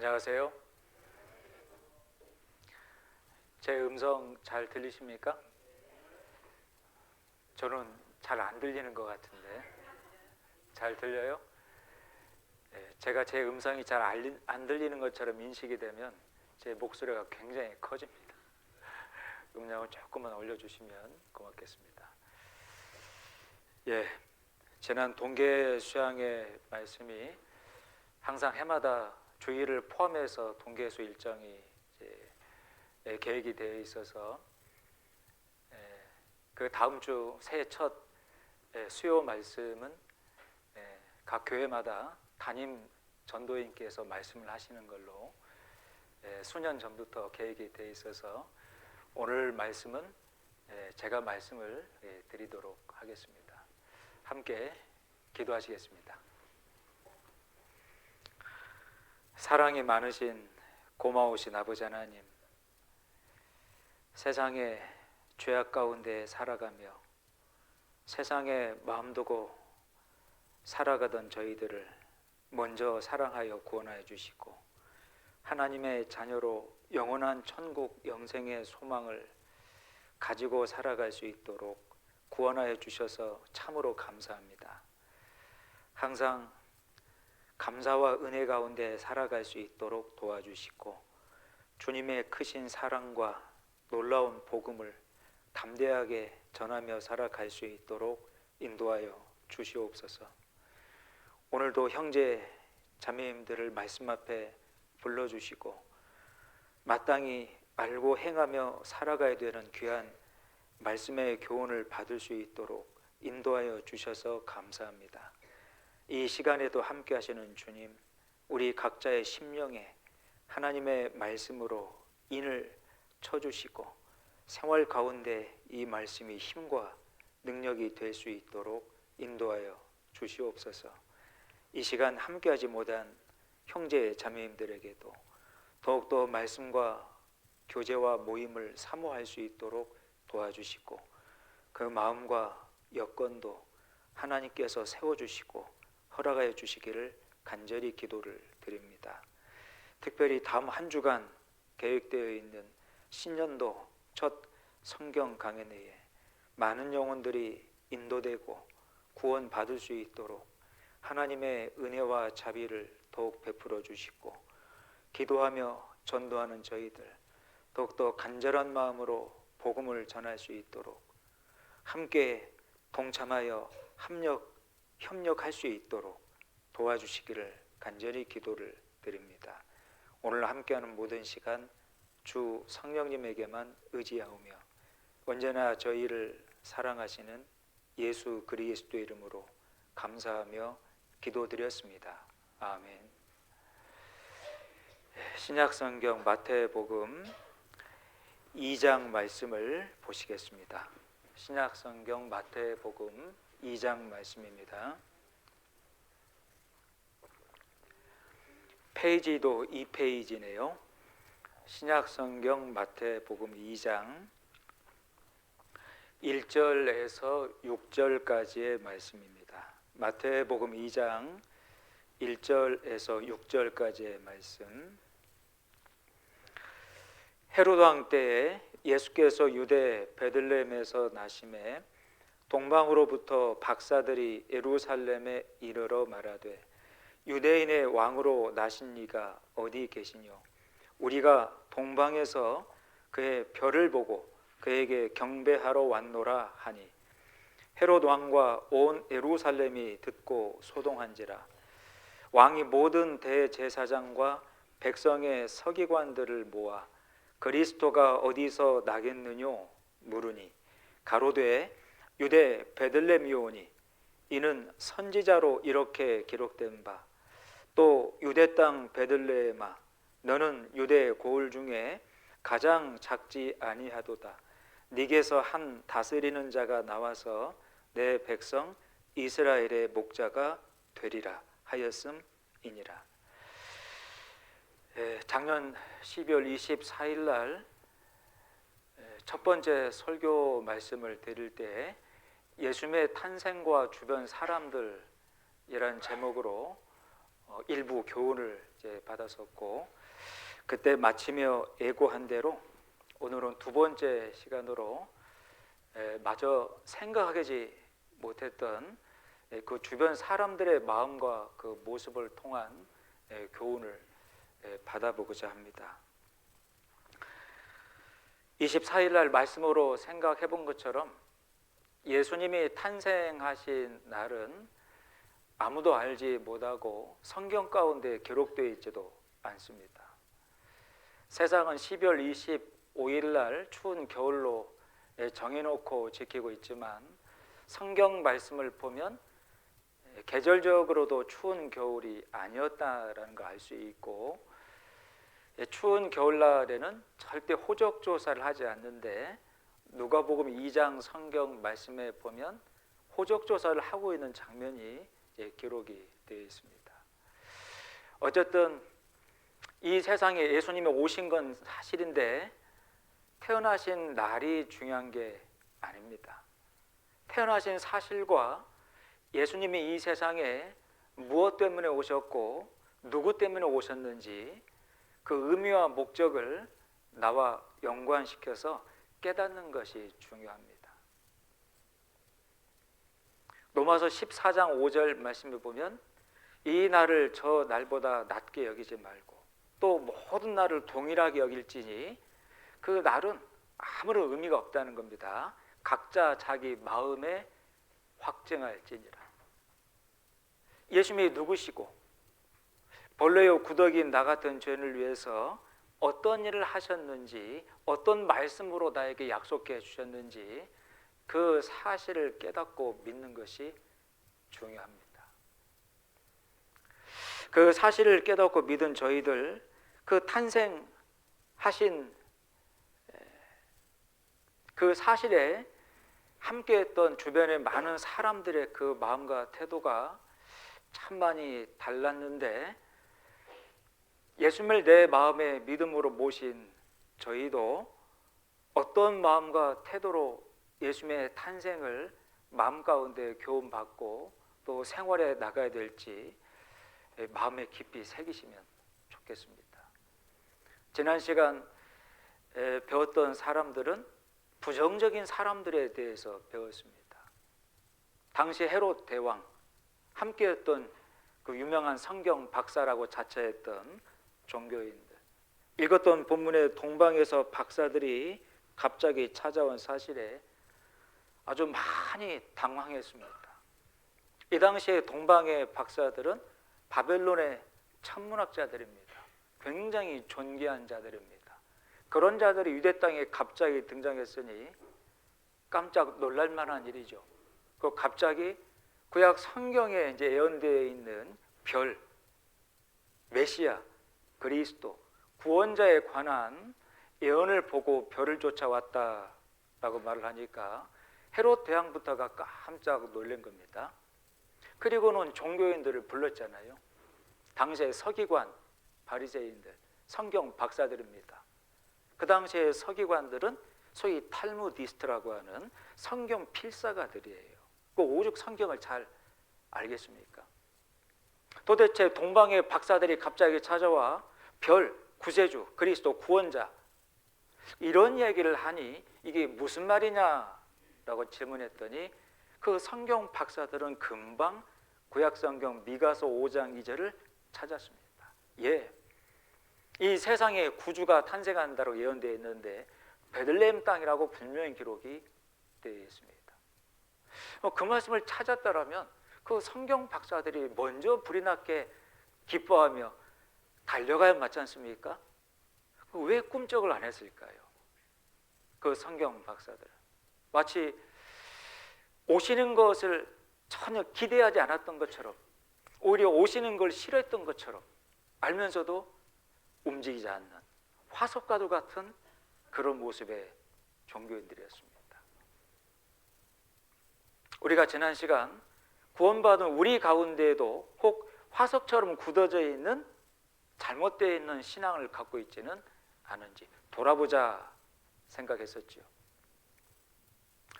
안녕하세요. 제 음성 잘 들리십니까? 저는 잘 안 들리는 것 같은데 잘 들려요? 네, 제가 제 음성이 잘 안 들리는 것처럼 인식이 되면 제 목소리가 굉장히 커집니다. 음량을 조금만 올려주시면 고맙겠습니다. 지난 동계 수양의 말씀이 항상 해마다 주일을 포함해서 동계수 일정이 계획이 되어 있어서 그 다음 주 새해 첫 수요 말씀은 각 교회마다 담임 전도인께서 말씀을 하시는 걸로 수년 전부터 계획이 되어 있어서 오늘 말씀은 제가 말씀을 드리도록 하겠습니다. 함께 기도하시겠습니다. 사랑이 많으신 고마우신 아버지 하나님, 세상에 죄악 가운데 살아가며 세상에 마음 두고 살아가던 저희들을 먼저 사랑하여 구원하여 주시고 하나님의 자녀로 영원한 천국 영생의 소망을 가지고 살아갈 수 있도록 구원하여 주셔서 참으로 감사합니다. 항상 감사와 은혜 가운데 살아갈 수 있도록 도와주시고 주님의 크신 사랑과 놀라운 복음을 담대하게 전하며 살아갈 수 있도록 인도하여 주시옵소서. 오늘도 형제 자매님들을 말씀 앞에 불러주시고 마땅히 알고 행하며 살아가야 되는 귀한 말씀의 교훈을 받을 수 있도록 인도하여 주셔서 감사합니다. 이 시간에도 함께 하시는 주님, 우리 각자의 심령에 하나님의 말씀으로 인을 쳐주시고 생활 가운데 이 말씀이 힘과 능력이 될 수 있도록 인도하여 주시옵소서. 이 시간 함께하지 못한 형제 자매님들에게도 더욱더 말씀과 교제와 모임을 사모할 수 있도록 도와주시고 그 마음과 여건도 하나님께서 세워주시고 허락하여 주시기를 간절히 기도를 드립니다. 특별히 다음 한 주간 계획되어 있는 신년도 첫 성경 강연회에 많은 영혼들이 인도되고 구원받을 수 있도록 하나님의 은혜와 자비를 더욱 베풀어 주시고 기도하며 전도하는 저희들 더욱더 간절한 마음으로 복음을 전할 수 있도록 함께 동참하여 협력할 수 있도록 도와주시기를 간절히 기도를 드립니다. 오늘 함께하는 모든 시간 주 성령님에게만 의지하오며 언제나 저희를 사랑하시는 예수 그리스도 이름으로 감사하며 기도드렸습니다. 아멘. 신약성경 마태복음 2장 말씀을 보시겠습니다. 신약성경 마태복음 2장 말씀입니다. 페이지도 2페이지네요. 신약성경 마태복음 2장 1절에서 6절까지의 말씀입니다. 마태복음 2장 1절에서 6절까지의 말씀. 헤롯 왕 때에 예수께서 유대 베들레헴에서 나심에 동방으로부터 박사들이 예루살렘에 이르러 말하되 유대인의 왕으로 나신 이가 어디 계시뇨? 우리가 동방에서 그의 별을 보고 그에게 경배하러 왔노라 하니 헤롯 왕과 온 예루살렘이 듣고 소동한지라. 왕이 모든 대제사장과 백성의 서기관들을 모아 그리스도가 어디서 나겠느뇨 물으니 가로되 유대 베들레헴이오니 이는 선지자로 이렇게 기록된 바 또 유대 땅 베들레헴아 너는 유대 고을 중에 가장 작지 아니하도다. 네게서 한 다스리는 자가 나와서 내 백성 이스라엘의 목자가 되리라 하였음이니라. 작년 12월 24일 날 첫 번째 설교 말씀을 드릴 때 예수님의 탄생과 주변 사람들이란 제목으로 일부 교훈을 이제 받았었고, 그때 마치며 예고한 대로 오늘은 두 번째 시간으로 마저 생각하지 못했던 그 주변 사람들의 마음과 그 모습을 통한 교훈을 받아보고자 합니다. 24일 날 말씀으로 생각해 본 것처럼 예수님이 탄생하신 날은 아무도 알지 못하고 성경 가운데 기록되어 있지도 않습니다. 세상은 12월 25일 날 추운 겨울로 정해놓고 지키고 있지만 성경 말씀을 보면 계절적으로도 추운 겨울이 아니었다라는 걸 알 수 있고, 추운 겨울날에는 절대 호적 조사를 하지 않는데 누가복음 2장 성경 말씀에 보면 호적 조사를 하고 있는 장면이 기록이 되어 있습니다. 어쨌든 이 세상에 예수님이 오신 건 사실인데 태어나신 날이 중요한 게 아닙니다. 태어나신 사실과 예수님이 이 세상에 무엇 때문에 오셨고 누구 때문에 오셨는지 그 의미와 목적을 나와 연관시켜서 깨닫는 것이 중요합니다. 로마서 14장 5절 말씀을 보면 이 날을 저 날보다 낮게 여기지 말고 또 모든 날을 동일하게 여길지니 그 날은 아무런 의미가 없다는 겁니다. 각자 자기 마음에 확증할지니라. 예수님이 누구시고 벌레요 구더기인 나 같은 죄인을 위해서 어떤 일을 하셨는지, 어떤 말씀으로 나에게 약속해 주셨는지 그 사실을 깨닫고 믿는 것이 중요합니다. 그 사실을 깨닫고 믿은 저희들, 그 탄생하신 그 사실에 함께했던 주변의 많은 사람들의 그 마음과 태도가 참 많이 달랐는데, 예수님을 내 마음의 믿음으로 모신 저희도 어떤 마음과 태도로 예수님의 탄생을 마음 가운데 교훈받고 또 생활에 나가야 될지 마음에 깊이 새기시면 좋겠습니다. 지난 시간 배웠던 사람들은 부정적인 사람들에 대해서 배웠습니다. 당시 헤롯 대왕, 함께했던 그 유명한 성경 박사라고 자처했던 종교인들, 읽었던 본문의 동방에서 박사들이 갑자기 찾아온 사실에 아주 많이 당황했습니다. 이 당시에 동방의 박사들은 바벨론의 천문학자들입니다. 굉장히 존귀한 자들입니다. 그런 자들이 유대 땅에 갑자기 등장했으니 깜짝 놀랄 만한 일이죠. 그 갑자기 구약 성경에 이제 예언되어 있는 별, 메시아, 그리스도, 구원자에 관한 예언을 보고 별을 쫓아왔다라고 말을 하니까 헤롯 대왕부터가 깜짝 놀란 겁니다. 그리고는 종교인들을 불렀잖아요. 당시의 서기관, 바리새인들, 성경 박사들입니다. 그 당시의 서기관들은 소위 탈무디스트라고 하는 성경 필사가들이에요. 그 오죽 성경을 잘 알겠습니까? 도대체 동방의 박사들이 갑자기 찾아와 별, 구세주, 그리스도, 구원자 이런 얘기를 하니 이게 무슨 말이냐라고 질문했더니 그 성경 박사들은 금방 구약성경 미가서 5장 2절을 찾았습니다. 예, 이 세상에 구주가 탄생한다고 예언되어 있는데 베들레헴 땅이라고 분명히 기록이 되어 있습니다. 그 말씀을 찾았다라면 그 성경 박사들이 먼저 불이 났게 기뻐하며 달려가야 맞지 않습니까? 왜 꿈쩍을 안 했을까요? 그 성경 박사들 마치 오시는 것을 전혀 기대하지 않았던 것처럼, 오히려 오시는 걸 싫어했던 것처럼 알면서도 움직이지 않는 화석과도 같은 그런 모습의 종교인들이었습니다. 우리가 지난 시간 구원받은 우리 가운데에도 혹 화석처럼 굳어져 있는 잘못되어 있는 신앙을 갖고 있지는 않은지 돌아보자 생각했었죠.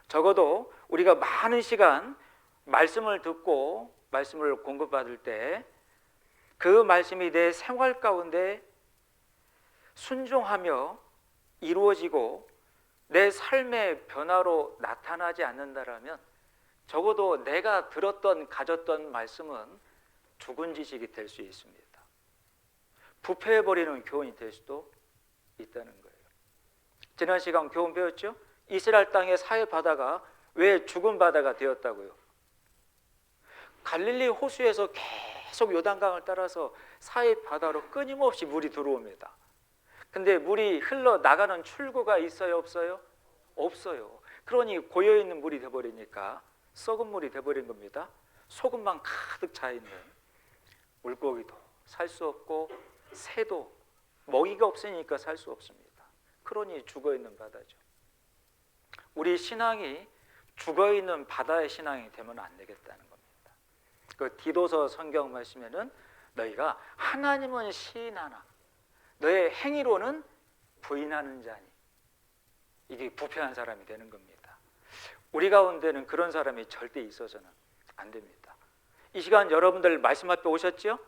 적어도 우리가 많은 시간 말씀을 듣고 말씀을 공급받을 때 그 말씀이 내 생활 가운데 순종하며 이루어지고 내 삶의 변화로 나타나지 않는다라면 적어도 내가 들었던 가졌던 말씀은 죽은 지식이 될 수 있습니다. 부패해버리는 교훈이 될 수도 있다는 거예요. 지난 시간 교훈 배웠죠? 이스라엘 땅의 사해 바다가 왜 죽은 바다가 되었다고요? 갈릴리 호수에서 계속 요단강을 따라서 사해 바다로 끊임없이 물이 들어옵니다. 근데 물이 흘러나가는 출구가 있어요, 없어요? 없어요. 그러니 고여있는 물이 돼버리니까 썩은 물이 돼버린 겁니다. 소금만 가득 차있는, 물고기도 살 수 없고 새도 먹이가 없으니까 살 수 없습니다. 그러니 죽어있는 바다죠. 우리 신앙이 죽어있는 바다의 신앙이 되면 안 되겠다는 겁니다. 그 디도서 성경 말씀에는 너희가 하나님은 시인하나 너의 행위로는 부인하는 자니, 이게 부패한 사람이 되는 겁니다. 우리 가운데는 그런 사람이 절대 있어서는 안 됩니다. 이 시간 여러분들 말씀 앞에 오셨죠?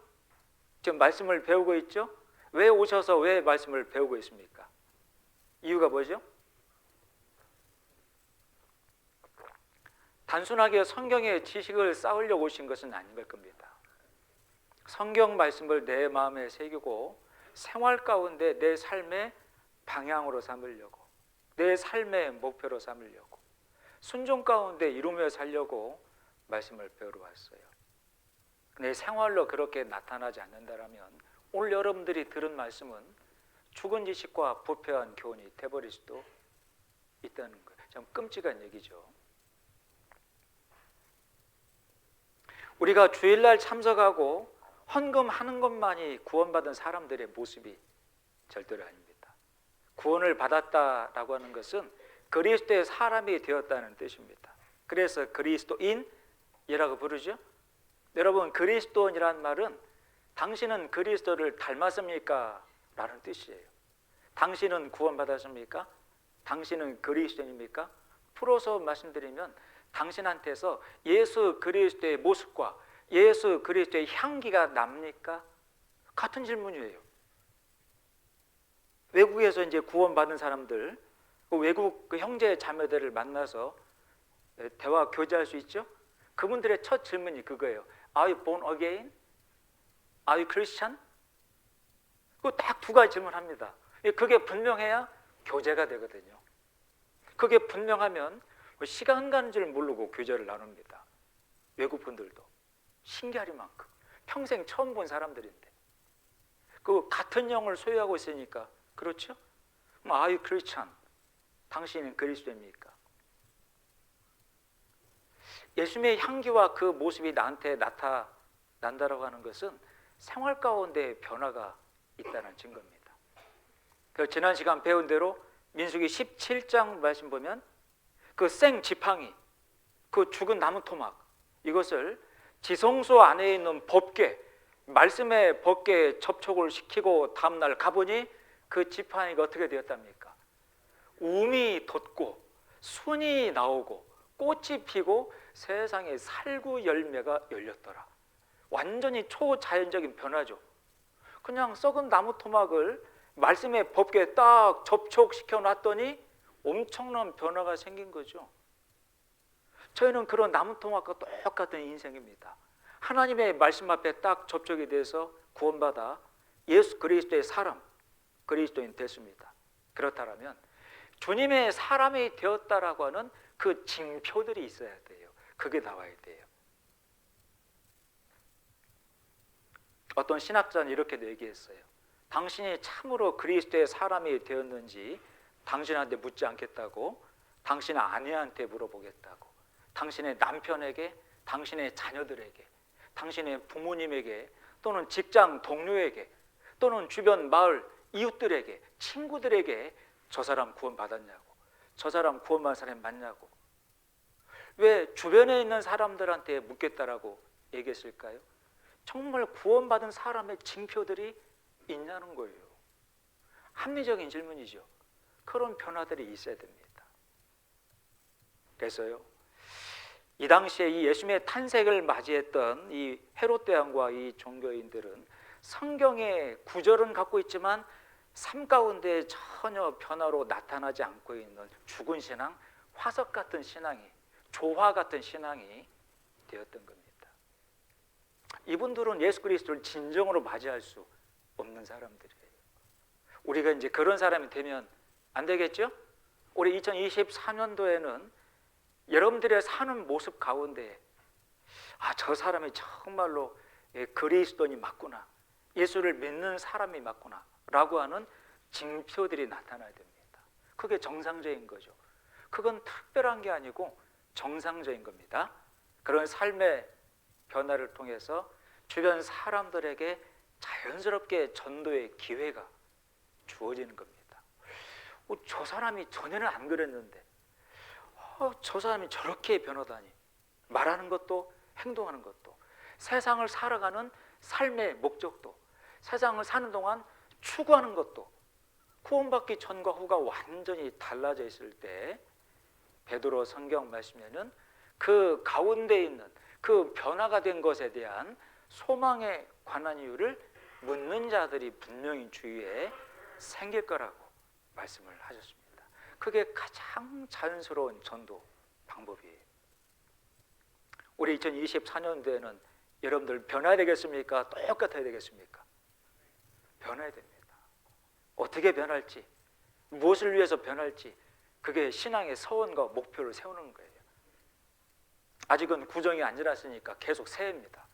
지금 말씀을 배우고 있죠? 왜 오셔서 왜 말씀을 배우고 있습니까? 이유가 뭐죠? 단순하게 성경의 지식을 쌓으려고 오신 것은 아닌 걸 겁니다. 성경 말씀을 내 마음에 새기고 생활 가운데 내 삶의 방향으로 삼으려고, 내 삶의 목표로 삼으려고, 순종 가운데 이루며 살려고 말씀을 배우러 왔어요. 내 생활로 그렇게 나타나지 않는다면 오늘 여러분들이 들은 말씀은 죽은 지식과 부패한 교훈이 돼버릴 수도 있다는 거예요. 참 끔찍한 얘기죠. 우리가 주일날 참석하고 헌금하는 것만이 구원받은 사람들의 모습이 절대로 아닙니다. 구원을 받았다라고 하는 것은 그리스도의 사람이 되었다는 뜻입니다. 그래서 그리스도인이라고 부르죠. 여러분, 그리스도인이란 말은 당신은 그리스도를 닮았습니까? 라는 뜻이에요. 당신은 구원받았습니까? 당신은 그리스도인입니까? 풀어서 말씀드리면 당신한테서 예수 그리스도의 모습과 예수 그리스도의 향기가 납니까? 같은 질문이에요. 외국에서 이제 구원받은 사람들, 외국 그 형제 자매들을 만나서 대화 교제할 수 있죠? 그분들의 첫 질문이 그거예요. Are you born again? Are you Christian? 그 딱 두 가지 질문합니다. 그게 분명해야 교제가 되거든요. 그게 분명하면 시간 가는 줄 모르고 교제를 나눕니다. 외국 분들도 신기하리만큼 평생 처음 본 사람들인데 그 같은 영을 소유하고 있으니까 그렇죠? Are you Christian? 당신은 그리스도입니까? 예수님의 향기와 그 모습이 나한테 나타난다라고 하는 것은 생활 가운데 변화가 있다는 증거입니다. 그 지난 시간 배운 대로 민수기 17장 말씀 보면 그 생지팡이, 그 죽은 나무 토막, 이것을 지성소 안에 있는 법궤, 말씀의 법궤에 접촉을 시키고 다음날 가보니 그 지팡이가 어떻게 되었답니까? 움이 돋고 순이 나오고 꽃이 피고 세상에 살구 열매가 열렸더라. 완전히 초자연적인 변화죠. 그냥 썩은 나무 토막을 말씀의 법궤에 딱 접촉시켜 놨더니 엄청난 변화가 생긴 거죠. 저희는 그런 나무 토막과 똑같은 인생입니다. 하나님의 말씀 앞에 딱 접촉이 돼서 구원받아 예수 그리스도의 사람, 그리스도인 됐습니다. 그렇다면 주님의 사람이 되었다라고 하는 그 징표들이 있어야 돼요. 그게 나와야 돼요. 어떤 신학자는 이렇게도 얘기했어요. 당신이 참으로 그리스도의 사람이 되었는지 당신한테 묻지 않겠다고, 당신의 아내한테 물어보겠다고, 당신의 남편에게, 당신의 자녀들에게, 당신의 부모님에게, 또는 직장 동료에게, 또는 주변 마을 이웃들에게, 친구들에게 저 사람 구원받았냐고, 저 사람 구원받은 사람이 맞냐고, 왜 주변에 있는 사람들한테 묻겠다라고 얘기했을까요? 정말 구원받은 사람의 징표들이 있냐는 거예요. 합리적인 질문이죠. 그런 변화들이 있어야 됩니다. 그래서요, 이 당시에 이 예수님의 탄생을 맞이했던 이 헤롯 대왕과 이 종교인들은 성경의 구절은 갖고 있지만 삶 가운데 전혀 변화로 나타나지 않고 있는 죽은 신앙, 화석 같은 신앙이, 조화 같은 신앙이 되었던 겁니다. 이분들은 예수 그리스도를 진정으로 맞이할 수 없는 사람들이에요. 우리가 이제 그런 사람이 되면 안 되겠죠? 우리 2024년도에는 여러분들의 사는 모습 가운데 저 사람이 정말로 그리스도인이 맞구나, 예수를 믿는 사람이 맞구나 라고 하는 징표들이 나타나야 됩니다. 그게 정상적인 거죠. 그건 특별한 게 아니고 정상적인 겁니다. 그런 삶의 변화를 통해서 주변 사람들에게 자연스럽게 전도의 기회가 주어지는 겁니다. 저 사람이 전에는 안 그랬는데 저 사람이 저렇게 변하다니, 말하는 것도 행동하는 것도, 세상을 살아가는 삶의 목적도, 세상을 사는 동안 추구하는 것도 구원받기 전과 후가 완전히 달라져 있을 때 베드로 성경 말씀에는 그 가운데 있는 그 변화가 된 것에 대한 소망에 관한 이유를 묻는 자들이 분명히 주위에 생길 거라고 말씀을 하셨습니다. 그게 가장 자연스러운 전도 방법이에요. 우리 2024년도에는 여러분들 변화해야 되겠습니까? 똑같아야 되겠습니까? 변화해야 됩니다. 어떻게 변할지, 무엇을 위해서 변할지, 그게 신앙의 서원과 목표를 세우는 거예요. 아직은 구정이 안 지났으니까 계속 새해입니다.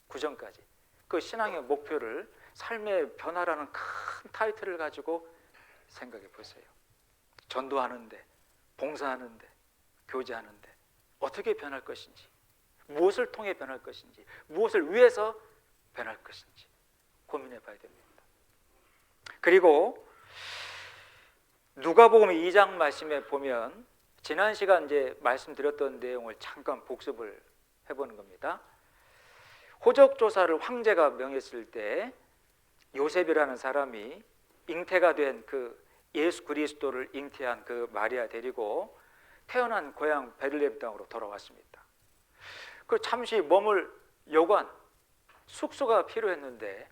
구정까지. 그 신앙의 목표를 삶의 변화라는 큰 타이틀을 가지고 생각해 보세요. 전도하는데, 봉사하는데, 교제하는데 어떻게 변할 것인지, 무엇을 통해 변할 것인지, 무엇을 위해서 변할 것인지 고민해 봐야 됩니다. 그리고 누가복음 2장 말씀에 보면 지난 시간 이제 말씀드렸던 내용을 잠깐 복습을 해보는 겁니다. 호적 조사를 황제가 명했을 때 요셉이라는 사람이 잉태가 된 그 예수 그리스도를 잉태한 그 마리아 데리고 태어난 고향 베들레헴 땅으로 돌아왔습니다. 그 잠시 머물 여관, 숙소가 필요했는데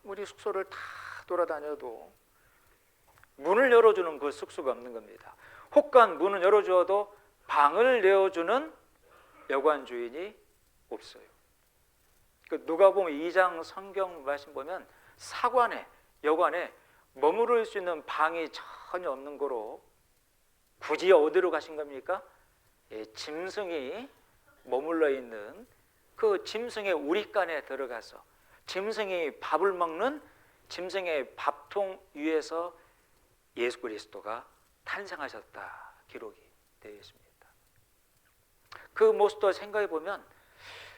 아무리 숙소를 다 돌아다녀도 문을 열어주는 그 숙소가 없는 겁니다. 혹간 문을 열어주어도 방을 내어주는 여관 주인이 없어요. 그 누가복음 2장 성경 말씀 보면 사관에, 여관에 머무를 수 있는 방이 전혀 없는 거로 굳이 어디로 가신 겁니까? 짐승이 머물러 있는 그 짐승의 우리간에 들어가서 짐승이 밥을 먹는 짐승의 밥통 위에서 예수 그리스도가 탄생하셨다 기록이 되어 있습니다. 그 모습도 생각해 보면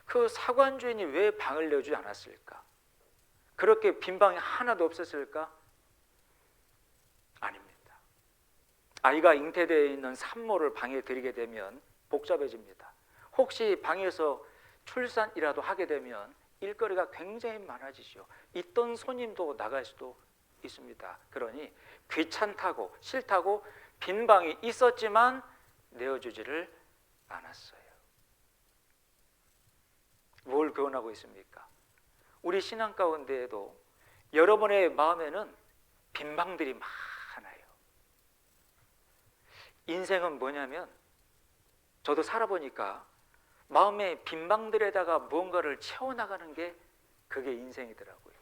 그 사관 주인이 왜 방을 내주지 않았을까? 그렇게 빈 방이 하나도 없었을까? 아닙니다. 아이가 잉태되어 있는 산모를 방에 들이게 되면 복잡해집니다. 혹시 방에서 출산이라도 하게 되면 일거리가 굉장히 많아지죠. 있던 손님도 나갈 수도 있습니다. 그러니 귀찮다고 싫다고 빈 방이 있었지만 내어주지를 않았어요. 뭘 교훈하고 있습니까? 우리 신앙 가운데에도 여러분의 마음에는 빈 방들이 많아요. 인생은 뭐냐면 저도 살아보니까 마음의 빈 방들에다가 무언가를 채워나가는 게 그게 인생이더라고요.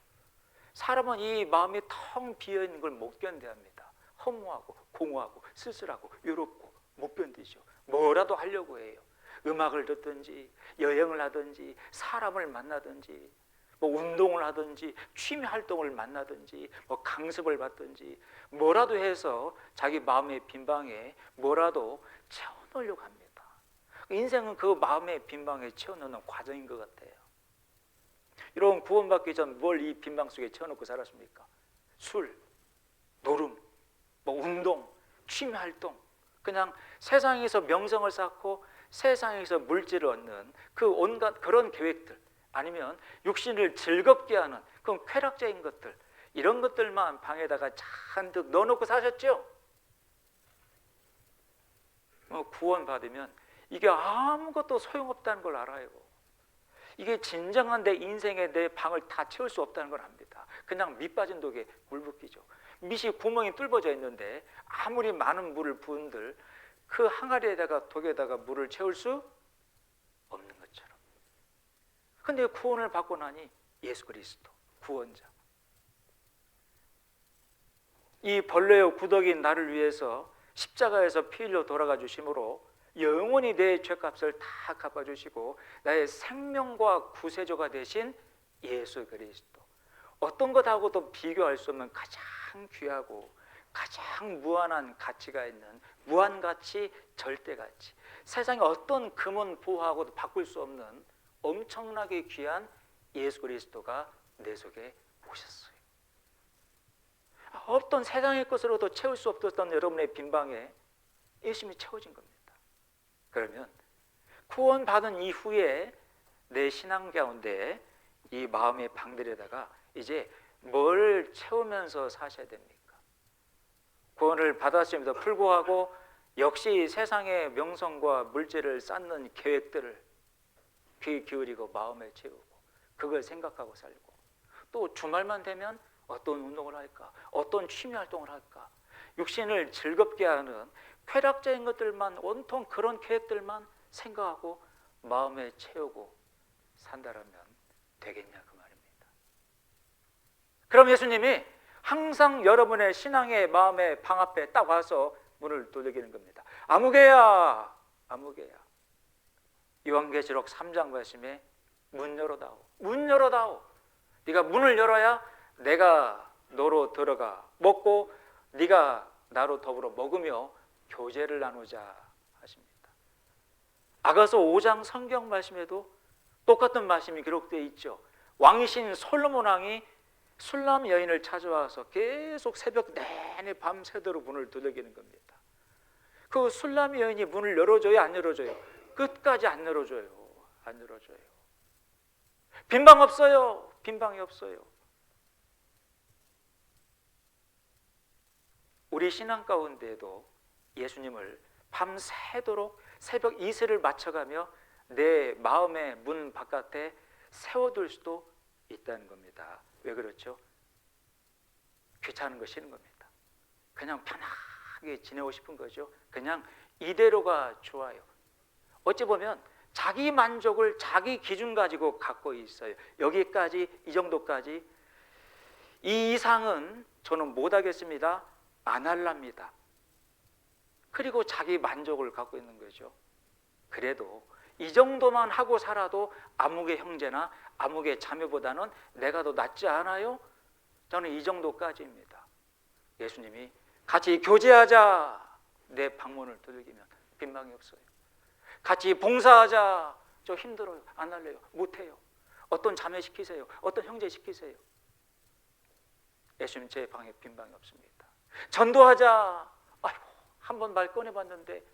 사람은 이 마음이 텅 비어있는 걸 못 견뎌합니다. 허무하고 공허하고 쓸쓸하고 외롭고 못 견디죠. 뭐라도 하려고 해요. 음악을 듣든지 여행을 하든지 사람을 만나든지 뭐 운동을 하든지 취미 활동을 만나든지 뭐 강습을 받든지 뭐라도 해서 자기 마음의 빈방에 뭐라도 채워넣으려고 합니다. 인생은 그 마음의 빈방에 채워넣는 과정인 것 같아요. 여러분 구원받기 전 뭘 이 빈방 속에 채워넣고 살았습니까? 술, 노름, 뭐 운동, 취미 활동, 그냥 세상에서 명성을 쌓고 세상에서 물질을 얻는 그 온갖 그런 계획들, 아니면 육신을 즐겁게 하는 그런 쾌락적인 것들, 이런 것들만 방에다가 잔뜩 넣어놓고 사셨죠? 구원받으면 이게 아무것도 소용없다는 걸 알아요. 이게 진정한 내 인생의 내 방을 다 채울 수 없다는 걸 압니다. 그냥 밑 빠진 독에 물 붓기죠. 밑이 구멍이 뚫어져 있는데 아무리 많은 물을 부은들 그 항아리에다가 독에다가 물을 채울 수 없는 것처럼. 근데 구원을 받고 나니 예수 그리스도 구원자, 이 벌레의 구덕인 나를 위해서 십자가에서 피 흘려 돌아가 주심으로 영원히 내 죄값을 다 갚아주시고 나의 생명과 구세주가 되신 예수 그리스도, 어떤 것하고도 비교할 수 없는 가장 귀하고 가장 무한한 가치가 있는 무한가치, 절대가치, 세상에 어떤 금은 보화하고도 바꿀 수 없는 엄청나게 귀한 예수 그리스도가 내 속에 오셨어요. 어떤 세상의 것으로도 채울 수 없었던 여러분의 빈방에 예수님이 채워진 겁니다. 그러면 구원받은 이후에 내 신앙 가운데 이 마음의 방들에다가 이제 뭘 채우면서 사셔야 됩니까? 구원을 받았음에도 불구하고 역시 세상의 명성과 물질을 쌓는 계획들을 귀 기울이고 마음에 채우고 그걸 생각하고 살고, 또 주말만 되면 어떤 운동을 할까, 어떤 취미 활동을 할까, 육신을 즐겁게 하는 쾌락적인 것들만, 온통 그런 계획들만 생각하고 마음에 채우고 산다라면 되겠냐 그 말입니다. 그럼 예수님이 항상 여러분의 신앙의 마음의 방 앞에 딱 와서 문을 두드리는 겁니다. 아무개야, 아무개야. 요한계시록 3장 말씀에 문 열어다오, 문 열어다오. 네가 문을 열어야 내가 너로 들어가 먹고 네가 나로 더불어 먹으며 교제를 나누자 하십니다. 아가서 5장 성경 말씀에도 똑같은 말씀이 기록되어 있죠. 왕이신 솔로몬 왕이 술람 여인을 찾아와서 계속 새벽 내내 밤새도록 문을 두들기는 겁니다. 그 술람 여인이 문을 열어줘요, 안 열어줘요? 끝까지 안 열어줘요, 안 열어줘요. 빈방 없어요, 빈방이 없어요. 우리 신앙 가운데에도 예수님을 밤새도록 새벽 이슬을 맞춰가며 내 마음의 문 바깥에 세워둘 수도 있다는 겁니다. 왜 그렇죠? 귀찮은 거 싫은 겁니다. 그냥 편하게 지내고 싶은 거죠. 그냥 이대로가 좋아요. 어찌 보면 자기 만족을 자기 기준 가지고 갖고 있어요. 여기까지, 이 정도까지, 이 이상은 저는 못하겠습니다, 안 할랍니다. 그리고 자기 만족을 갖고 있는 거죠. 그래도 이 정도만 하고 살아도 아무개 형제나 아무개 자매보다는 내가 더 낫지 않아요? 저는 이 정도까지입니다. 예수님이 같이 교제하자, 내 방문을 두들기면 빈방이 없어요. 같이 봉사하자, 저 힘들어요, 안 할래요, 못해요. 어떤 자매 시키세요, 어떤 형제 시키세요. 예수님 제 방에 빈방이 없습니다. 전도하자, 아이고 한번 말 꺼내봤는데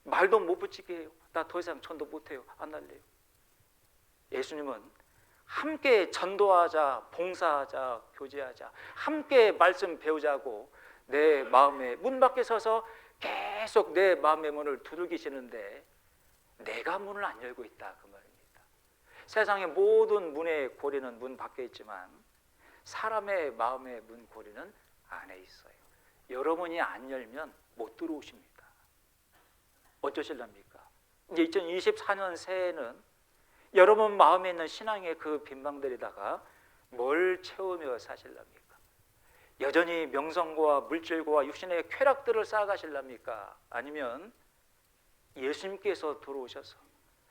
말도 못 붙이게 해요. 나 더 이상 전도 못해요, 안 할래요. 예수님은 함께 전도하자, 봉사하자, 교제하자, 함께 말씀 배우자고 내 마음의 문 밖에 서서 계속 내 마음의 문을 두들기시는데 내가 문을 안 열고 있다 그 말입니다. 세상의 모든 문의 고리는 문 밖에 있지만 사람의 마음의 문 고리는 안에 있어요. 여러분이 안 열면 못 들어오십니다. 어쩌실랍니까? 이제 2024년 새해는 여러분 마음에 있는 신앙의 그 빈방들에다가 뭘 채우며 사실랍니까? 여전히 명성과 물질과 육신의 쾌락들을 쌓아가실랍니까? 아니면 예수님께서 들어오셔서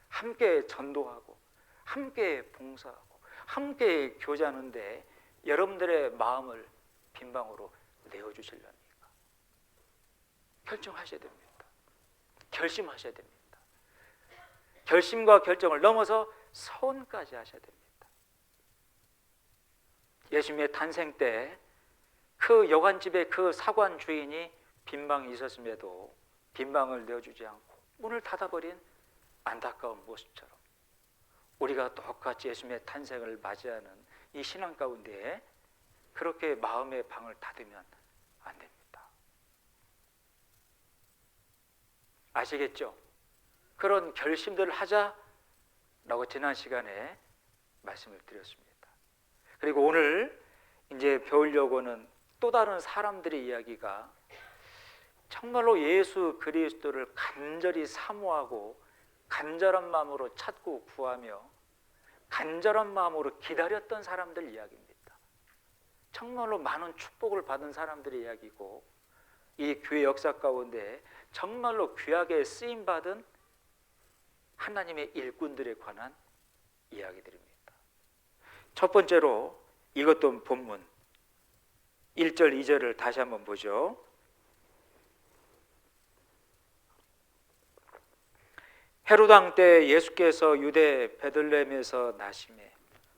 함께 전도하고 함께 봉사하고 함께 교제하는데 여러분들의 마음을 빈방으로 내어주실랍니까? 결정하셔야 됩니다. 결심하셔야 됩니다. 결심과 결정을 넘어서 선까지 하셔야 됩니다. 예수님의 탄생 때 그 여관집의 그 사관 주인이 빈방이 있었음에도 빈방을 내어주지 않고 문을 닫아버린 안타까운 모습처럼 우리가 똑같이 예수님의 탄생을 맞이하는 이 신앙 가운데에 그렇게 마음의 방을 닫으면 안 됩니다. 아시겠죠? 그런 결심들을 하자 라고 지난 시간에 말씀을 드렸습니다. 그리고 오늘 이제 배우려고는 또 다른 사람들의 이야기가 정말로 예수 그리스도를 간절히 사모하고 간절한 마음으로 찾고 구하며 간절한 마음으로 기다렸던 사람들 이야기입니다. 정말로 많은 축복을 받은 사람들의 이야기고, 이 교회 역사 가운데 정말로 귀하게 쓰임받은 하나님의 일꾼들에 관한 이야기들입니다. 첫 번째로 이것도 본문 1절 2절을 다시 한번 보죠. 헤롯 왕 때 예수께서 유대 베들레헴에서 나시매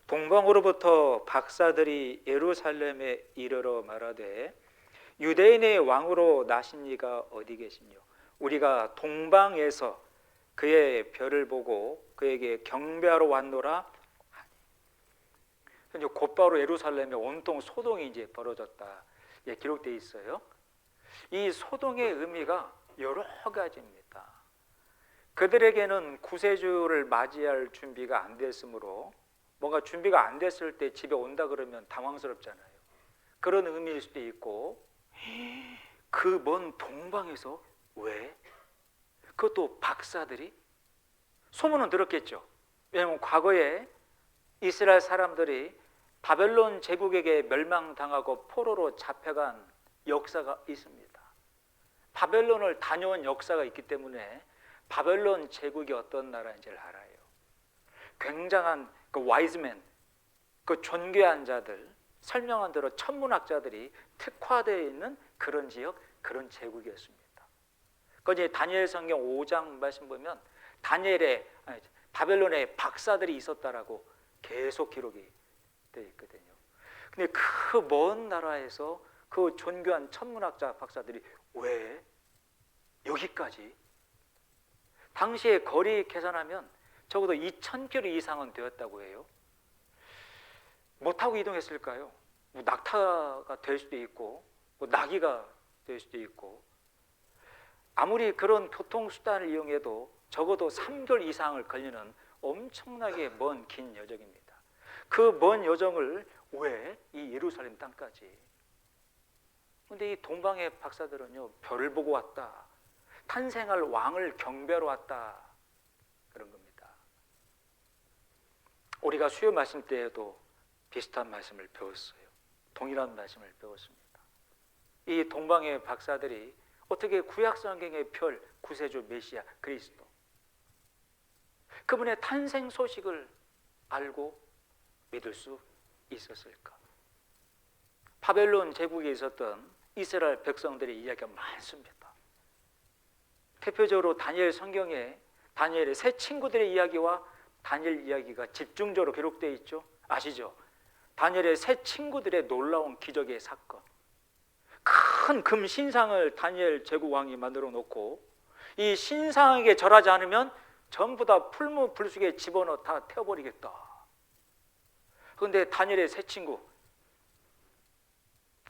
동방으로부터 박사들이 예루살렘에 이르러 말하되 유대인의 왕으로 나신 이가 어디 계시뇨? 우리가 동방에서 그의 별을 보고 그에게 경배하러 왔노라 하니. 곧바로 예루살렘에 온통 소동이 이제 벌어졌다, 기록되어 있어요. 이 소동의 의미가 여러 가지입니다. 그들에게는 구세주를 맞이할 준비가 안 됐으므로, 뭔가 준비가 안 됐을 때 집에 온다 그러면 당황스럽잖아요. 그런 의미일 수도 있고, 그 먼 동방에서 왜? 그것도 박사들이? 소문은 들었겠죠. 왜냐하면 과거에 이스라엘 사람들이 바벨론 제국에게 멸망당하고 포로로 잡혀간 역사가 있습니다. 바벨론을 다녀온 역사가 있기 때문에 바벨론 제국이 어떤 나라인지를 알아요. 굉장한 그 와이즈맨, 그 존귀한 자들, 설명한 대로 천문학자들이 특화되어 있는 그런 지역, 그런 제국이었습니다. 그 이제 다니엘 성경 5장 말씀 보면 바벨론에 박사들이 있었다라고 계속 기록이 되어 있거든요. 근데 그 먼 나라에서 그 존귀한 천문학자 박사들이 왜 여기까지? 당시에 거리 계산하면 적어도 2,000km 이상은 되었다고 해요. 뭐 타고 이동했을까요? 뭐 낙타가 될 수도 있고, 뭐 나귀가 될 수도 있고, 아무리 그런 교통수단을 이용해도 적어도 3개월 이상을 걸리는 엄청나게 먼 긴 여정입니다. 그 먼 여정을 왜 이 예루살렘 땅까지? 그런데 이 동방의 박사들은요, 별을 보고 왔다, 탄생할 왕을 경배하러 왔다, 그런 겁니다. 우리가 수요 말씀 때에도 비슷한 말씀을 배웠어요. 동일한 말씀을 배웠습니다. 이 동방의 박사들이 어떻게 구약 성경의 별, 구세주 메시아 그리스도, 그분의 탄생 소식을 알고 믿을 수 있었을까? 바벨론 제국에 있었던 이스라엘 백성들의 이야기가 많습니다. 대표적으로 다니엘 성경에 다니엘의 세 친구들의 이야기와 다니엘 이야기가 집중적으로 기록되어 있죠. 아시죠? 다니엘의 세 친구들의 놀라운 기적의 사건, 큰 금 신상을 다니엘 제국 왕이 만들어 놓고 이 신상에게 절하지 않으면 전부 다 풀무불속에 집어넣어 다 태워버리겠다. 그런데 다니엘의 세 친구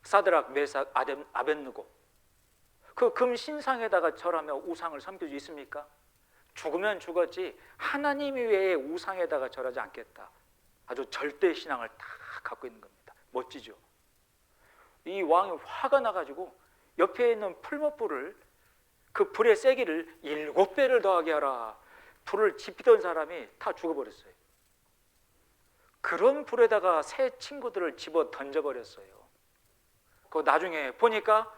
사드락, 메삭, 아벳느고, 그 금 신상에다가 절하며 우상을 섬길 수 있습니까? 죽으면 죽었지 하나님 외에 우상에다가 절하지 않겠다. 아주 절대 신앙을 다 갖고 있는 겁니다. 멋지죠? 이 왕이 화가 나가지고 옆에 있는 풀무불을, 그 불의 세기를 7배를 더하게 하라. 불을 지피던 사람이 다 죽어버렸어요. 그런 불에다가 새 친구들을 집어 던져버렸어요. 그 나중에 보니까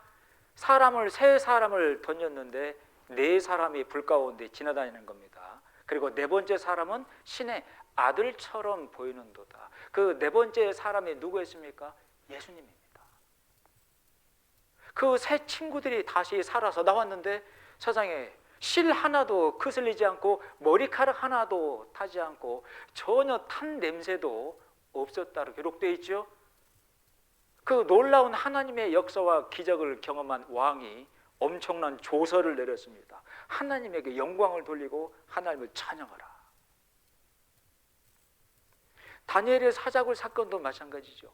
세 사람을 던졌는데 4사람이 불 가운데 지나다니는 겁니다. 그리고 4번째 사람은 신의 아들처럼 보이는도다. 그 4번째 사람이 누구였습니까? 예수님입니다. 그 세 친구들이 다시 살아서 나왔는데 세상에 실 하나도 거슬리지 않고 머리카락 하나도 타지 않고 전혀 탄 냄새도 없었다고 기록되어 있죠. 그 놀라운 하나님의 역사와 기적을 경험한 왕이 엄청난 조서를 내렸습니다. 하나님에게 영광을 돌리고 하나님을 찬양하라. 다니엘의 사자굴 사건도 마찬가지죠.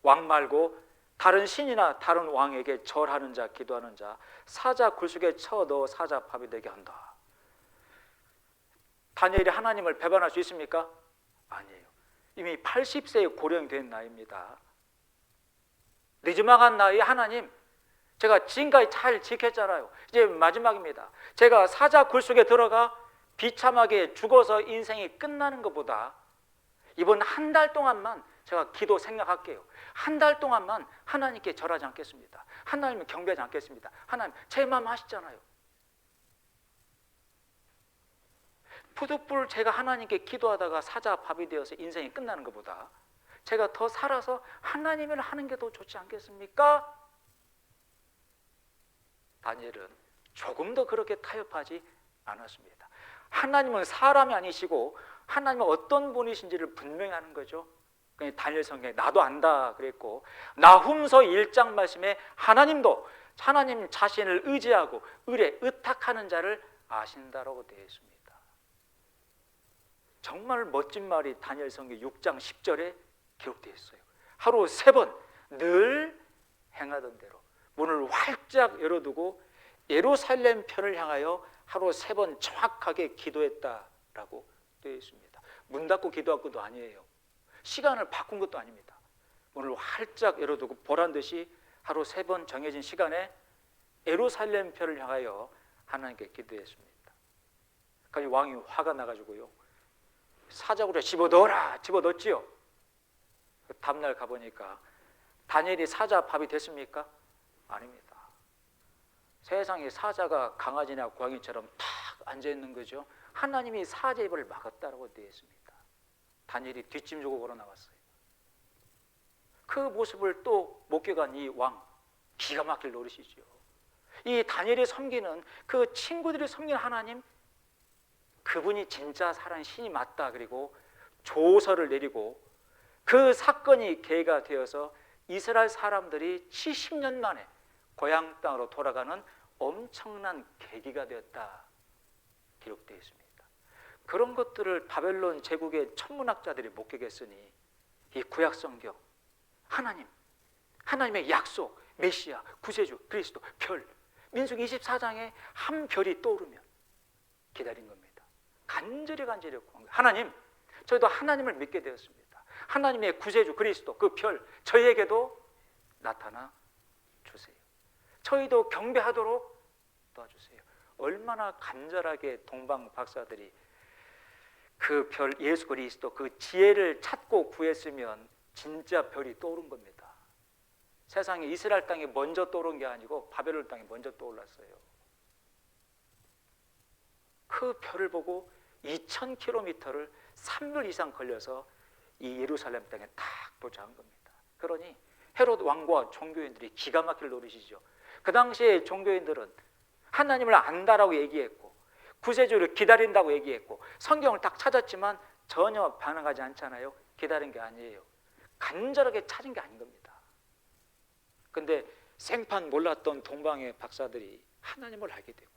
왕 말고 다른 신이나 다른 왕에게 절하는 자, 기도하는 자, 사자 굴 속에 쳐 넣어 사자 밥이 되게 한다. 다니엘이 하나님을 배반할 수 있습니까? 아니에요. 이미 80세에 고령된 나이입니다. 늦지막한 나이에 하나님, 제가 지금까지 잘 지켰잖아요. 이제 마지막입니다. 제가 사자 굴 속에 들어가 비참하게 죽어서 인생이 끝나는 것보다 이번 한 달 동안만 제가 기도 생각할게요. 한 달 동안만 하나님께 절하지 않겠습니다. 하나님을 경배하지 않겠습니다. 하나님, 제 마음 아시잖아요. 푸드불 제가 하나님께 기도하다가 사자 밥이 되어서 인생이 끝나는 것보다 제가 더 살아서 하나님을 하는 게 더 좋지 않겠습니까? 다니엘은 조금 더 그렇게 타협하지 않았습니다. 하나님은 사람이 아니시고 하나님은 어떤 분이신지를 분명히 하는 거죠. 다니엘 성경에 나도 안다 그랬고, 나훔서 1장 말씀에 하나님도 하나님 자신을 의지하고 을에 의탁하는 자를 아신다라고 되어 있습니다. 정말 멋진 말이 다니엘 성경 6장 10절에 기록되어 있어요. 하루 3번 늘 행하던 대로 문을 활짝 열어두고 예루살렘 편을 향하여 하루 3번 정확하게 기도했다라고 되어 있습니다. 문 닫고 기도한 것도 아니에요. 시간을 바꾼 것도 아닙니다. 문을 활짝 열어두고 보란듯이 하루 3번 정해진 시간에 예루살렘 편을 향하여 하나님께 기도했습니다. 그러니 왕이 화가 나가지고요, 사자굴에 집어넣어라, 집어넣었지요. 다음날 가보니까 다니엘이 사자 밥이 됐습니까? 아닙니다. 세상에 사자가 강아지나 고양이처럼 탁 앉아있는 거죠. 하나님이 사자의 입을 막았다라고 되어 있습니다. 다니엘이 뒷짐 주고 걸어 나왔어요. 그 모습을 또 목격한 이 왕, 기가 막힐 노릇이죠. 이 다니엘이 섬기는 그 친구들이 섬기는 하나님, 그분이 진짜 살아있는 신이 맞다. 그리고 조서를 내리고 그 사건이 계기가 되어서 이스라엘 사람들이 70년 만에 고향 땅으로 돌아가는 엄청난 계기가 되었다 기록되어 있습니다. 그런 것들을 바벨론 제국의 천문학자들이 목격했으니 이 구약 성경, 하나님, 하나님의 약속, 메시아, 구세주, 그리스도, 별, 민수기 24장에 한 별이 떠오르면 기다린 겁니다. 간절히 하나님, 저희도 하나님을 믿게 되었습니다. 하나님의 구세주 그리스도, 그 별, 저희에게도 나타나 주세요. 저희도 경배하도록 도와주세요. 얼마나 간절하게 동방 박사들이 그 별 예수 그리스도 그 지혜를 찾고 구했으면 진짜 별이 떠오른 겁니다. 세상에 이스라엘 땅에 먼저 떠오른 게 아니고 바벨론 땅에 먼저 떠올랐어요. 그 별을 보고 2000km를 3일 이상 걸려서 이 예루살렘 땅에 딱 도착한 겁니다. 그러니 헤롯 왕과 종교인들이 기가 막힐 노릇이죠. 그 당시에 종교인들은 하나님을 안다라고 얘기했고 구세주를 기다린다고 얘기했고 성경을 딱 찾았지만 전혀 반응하지 않잖아요. 기다린 게 아니에요. 간절하게 찾은 게 아닌 겁니다. 근데 생판 몰랐던 동방의 박사들이 하나님을 알게 되고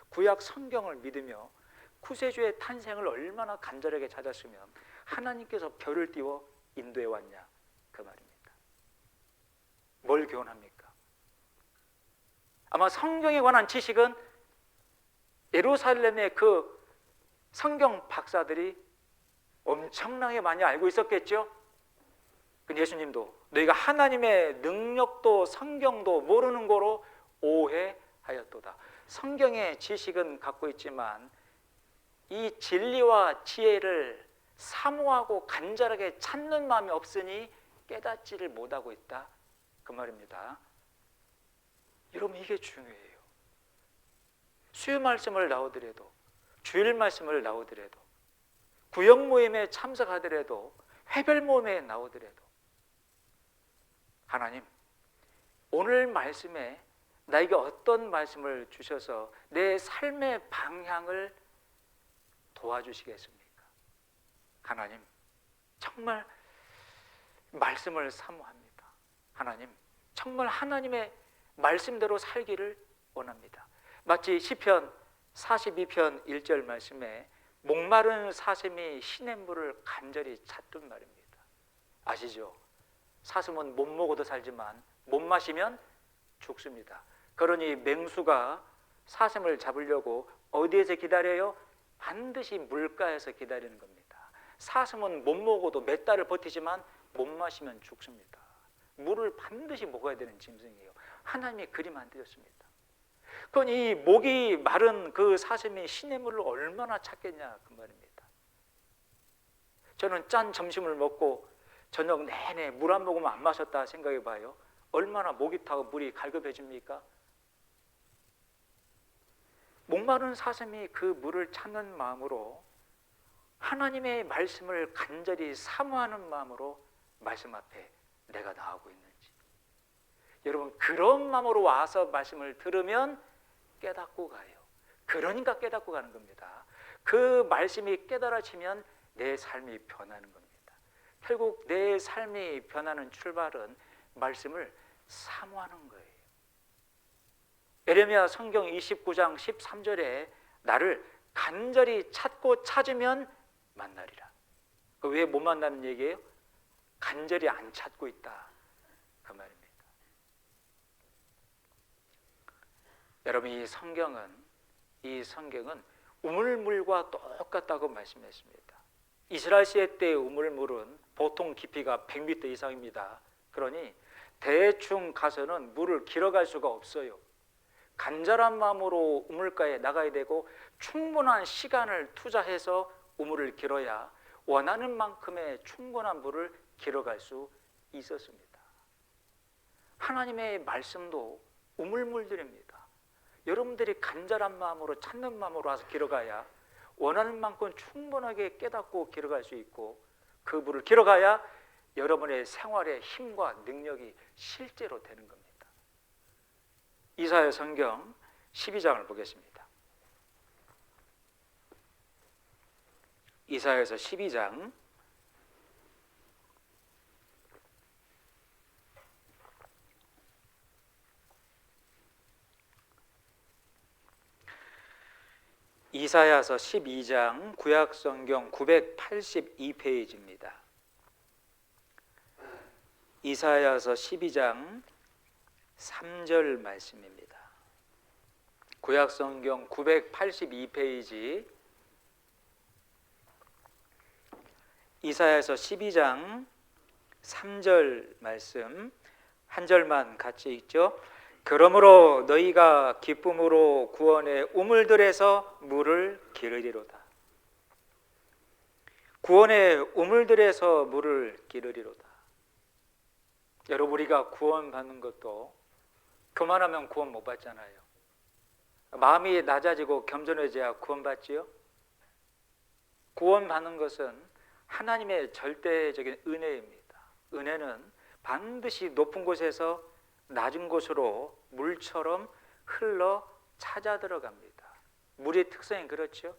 구약 성경을 믿으며 구세주의 탄생을 얼마나 간절하게 찾았으면 하나님께서 별을 띄워 인도해 왔냐 그 말입니다. 뭘 교훈합니까? 아마 성경에 관한 지식은 예루살렘의 그 성경 박사들이 엄청나게 많이 알고 있었겠죠. 근데 예수님도 너희가 하나님의 능력도 성경도 모르는 거로 오해하였도다. 성경의 지식은 갖고 있지만 이 진리와 지혜를 사모하고 간절하게 찾는 마음이 없으니 깨닫지를 못하고 있다 그 말입니다. 여러분, 이게 중요해요. 수요 말씀을 나오더라도, 주일 말씀을 나오더라도, 구역 모임에 참석하더라도, 회별 모임에 나오더라도 하나님, 오늘 말씀에 나에게 어떤 말씀을 주셔서 내 삶의 방향을 도와주시겠습니까? 하나님, 정말 말씀을 사모합니다. 하나님, 정말 하나님의 말씀대로 살기를 원합니다. 마치 시편 42편 1절 말씀에 목마른 사슴이 시냇물을 간절히 찾던 말입니다. 아시죠? 사슴은 못 먹어도 살지만 못 마시면 죽습니다. 그러니 맹수가 사슴을 잡으려고 어디에서 기다려요? 반드시 물가에서 기다리는 겁니다. 사슴은 못 먹어도 몇 달을 버티지만 못 마시면 죽습니다. 물을 반드시 먹어야 되는 짐승이에요. 하나님이 그리 만드셨습니다. 그건 이 목이 마른 그 사슴이 시냇물을 얼마나 찾겠냐 그 말입니다. 저는 짠 점심을 먹고 저녁 내내 물 한 모금 안 마셨다 생각해 봐요. 얼마나 목이 타고 물이 갈급해집니까? 목마른 사슴이 그 물을 찾는 마음으로, 하나님의 말씀을 간절히 사모하는 마음으로 말씀 앞에 내가 나오고 있는지, 여러분 그런 마음으로 와서 말씀을 들으면 깨닫고 가요. 그러니까 깨닫고 가는 겁니다. 그 말씀이 깨달아지면 내 삶이 변하는 겁니다. 결국 내 삶이 변하는 출발은 말씀을 사모하는 거예요. 에레미야 성경 29장 13절에 나를 간절히 찾고 찾으면 만나리라. 왜 못 만나는 얘기예요? 간절히 안 찾고 있다 그 말입니다. 여러분 이 성경은 우물물과 똑같다고 말씀했습니다. 이스라엘 시대 때의 우물물은 보통 깊이가 100m 이상입니다. 그러니 대충 가서는 물을 길어갈 수가 없어요. 간절한 마음으로 우물가에 나가야 되고 충분한 시간을 투자해서 우물을 길어야 원하는 만큼의 충분한 물을 길어갈 수 있었습니다. 하나님의 말씀도 우물물들입니다. 여러분들이 간절한 마음으로 찾는 마음으로 와서 길어가야 원하는 만큼 충분하게 깨닫고 길어갈 수 있고, 그 물을 길어가야 여러분의 생활의 힘과 능력이 실제로 되는 겁니다. 이사야 성경 12장을 보겠습니다. 이사야서 12장 12장 구약성경 982페이지입니다. 이사야서 12장 3절 말씀입니다. 구약성경 982페이지 이사야서 12장 3절 말씀 한 절만 같이 읽죠. 그러므로 너희가 기쁨으로 구원의 우물들에서 물을 기르리로다. 구원의 우물들에서 물을 기르리로다. 여러분 우리가 구원받는 것도 교만하면 구원 못 받잖아요. 마음이 낮아지고 겸손해져야 구원받지요. 구원받는 것은 하나님의 절대적인 은혜입니다. 은혜는 반드시 높은 곳에서 낮은 곳으로 물처럼 흘러 찾아 들어갑니다. 물의 특성이 그렇죠.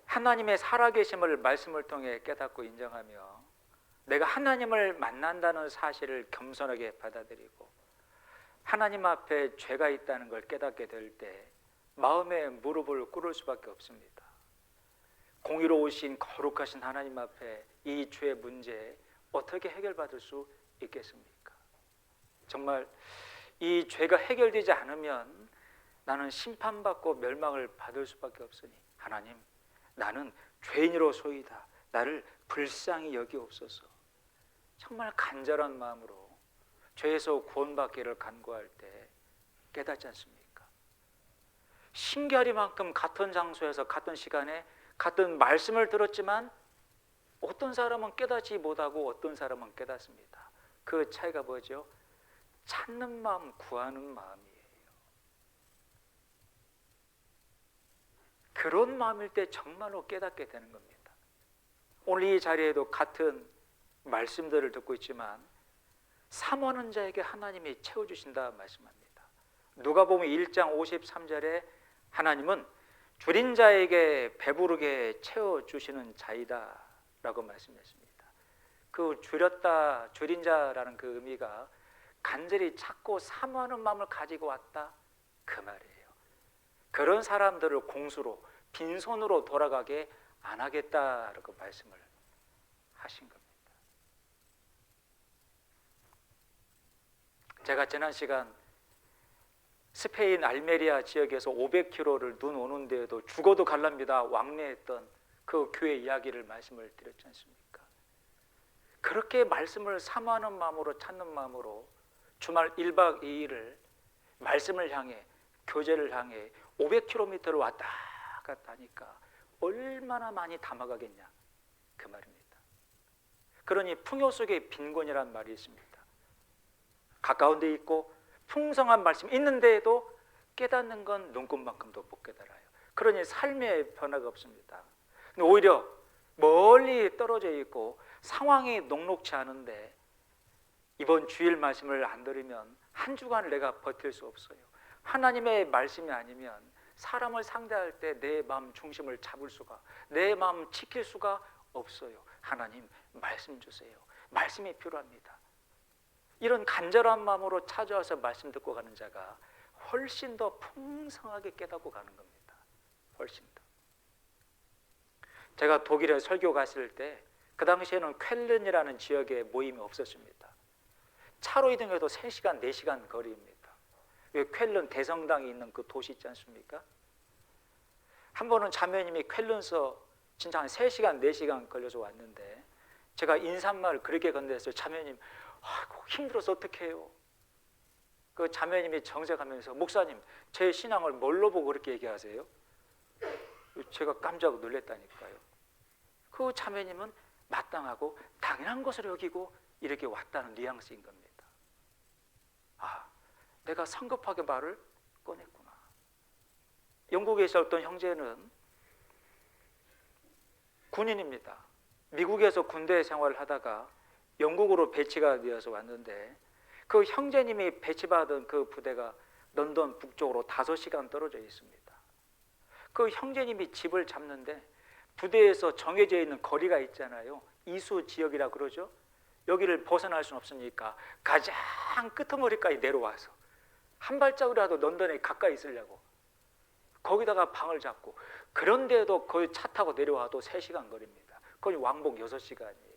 하나님의 살아계심을 말씀을 통해 깨닫고 인정하며 내가 하나님을 만난다는 사실을 겸손하게 받아들이고 하나님 앞에 죄가 있다는 걸 깨닫게 될 때 마음에 무릎을 꿇을 수밖에 없습니다. 공의로우신 거룩하신 하나님 앞에 이 죄의 문제 어떻게 해결받을 수 있겠습니까? 정말 이 죄가 해결되지 않으면 나는 심판받고 멸망을 받을 수밖에 없으니 하나님 나는 죄인으로소이다. 나를 불쌍히 여기옵소서. 정말 간절한 마음으로 죄에서 구원받기를 간구할 때 깨닫지 않습니까? 신기하리만큼 같은 장소에서 같은 시간에 같은 말씀을 들었지만 어떤 사람은 깨닫지 못하고 어떤 사람은 깨닫습니다. 그 차이가 뭐죠? 찾는 마음, 구하는 마음이에요. 그런 마음일 때 정말로 깨닫게 되는 겁니다. 오늘 이 자리에도 같은 말씀들을 듣고 있지만 사모하는 자에게 하나님이 채워주신다 말씀합니다. 누가복음 1장 53절에 하나님은 줄인 자에게 배부르게 채워주시는 자이다 라고 말씀했습니다. 그 줄였다, 줄인 자라는 그 의미가 간절히 찾고 사모하는 마음을 가지고 왔다 그 말이에요. 그런 사람들을 공수로 빈손으로 돌아가게 안 하겠다라고 말씀을 하신 겁니다. 제가 지난 시간 스페인 알메리아 지역에서 500km를 눈 오는 데에도 죽어도 갈랍니다 왕래했던 그 교회 이야기를 말씀을 드렸지 않습니까? 그렇게 말씀을 사모하는 마음으로 찾는 마음으로 주말 1박 2일을 말씀을 향해 교제를 향해 500km를 왔다 갔다 하니까 얼마나 많이 담아가겠냐 그 말입니다. 그러니 풍요 속에 빈곤이란 말이 있습니다. 가까운 데 있고 풍성한 말씀이 있는데도 깨닫는 건 눈꽃만큼도 못 깨달아요. 그러니 삶의 변화가 없습니다. 오히려 멀리 떨어져 있고 상황이 녹록치 않은데 이번 주일 말씀을 안 들으면 한 주간 내가 버틸 수 없어요. 하나님의 말씀이 아니면 사람을 상대할 때 내 마음 중심을 잡을 수가, 내 마음 지킬 수가 없어요. 하나님 말씀 주세요. 말씀이 필요합니다. 이런 간절한 마음으로 찾아와서 말씀 듣고 가는 자가 훨씬 더 풍성하게 깨닫고 가는 겁니다. 훨씬 더. 제가 독일에 설교 갔을 때 그 당시에는 쾰른이라는 지역에 모임이 없었습니다. 차로 이동해도 3시간, 4시간 거리입니다. 쾰른 대성당이 있는 그 도시 있지 않습니까? 한 번은 자매님이 쾰른서 진짜 한 3시간, 4시간 걸려서 왔는데 제가 인사말 그렇게 건넸어요. 자매님, 아이고 힘들어서 어떻게 해요? 그 자매님이 정색하면서 목사님, 제 신앙을 뭘로 보고 그렇게 얘기하세요? 제가 깜짝 놀랐다니까요. 그 자매님은 마땅하고 당연한 것으로 여기고 이렇게 왔다는 뉘앙스인 겁니다. 아, 내가 성급하게 말을 꺼냈구나. 영국에서 어떤 형제는 군인입니다. 미국에서 군대 생활을 하다가 영국으로 배치가 되어서 왔는데 그 형제님이 배치받은 그 부대가 런던 북쪽으로 5시간 떨어져 있습니다. 그 형제님이 집을 잡는데 부대에서 정해져 있는 거리가 있잖아요. 이수 지역이라 그러죠. 여기를 벗어날 수는 없으니까 가장 끄트머리까지 내려와서 한 발자국이라도 런던에 가까이 있으려고 거기다가 방을 잡고, 그런데도 거의 차 타고 내려와도 3시간 거리입니다. 거의 왕복 6시간이에요.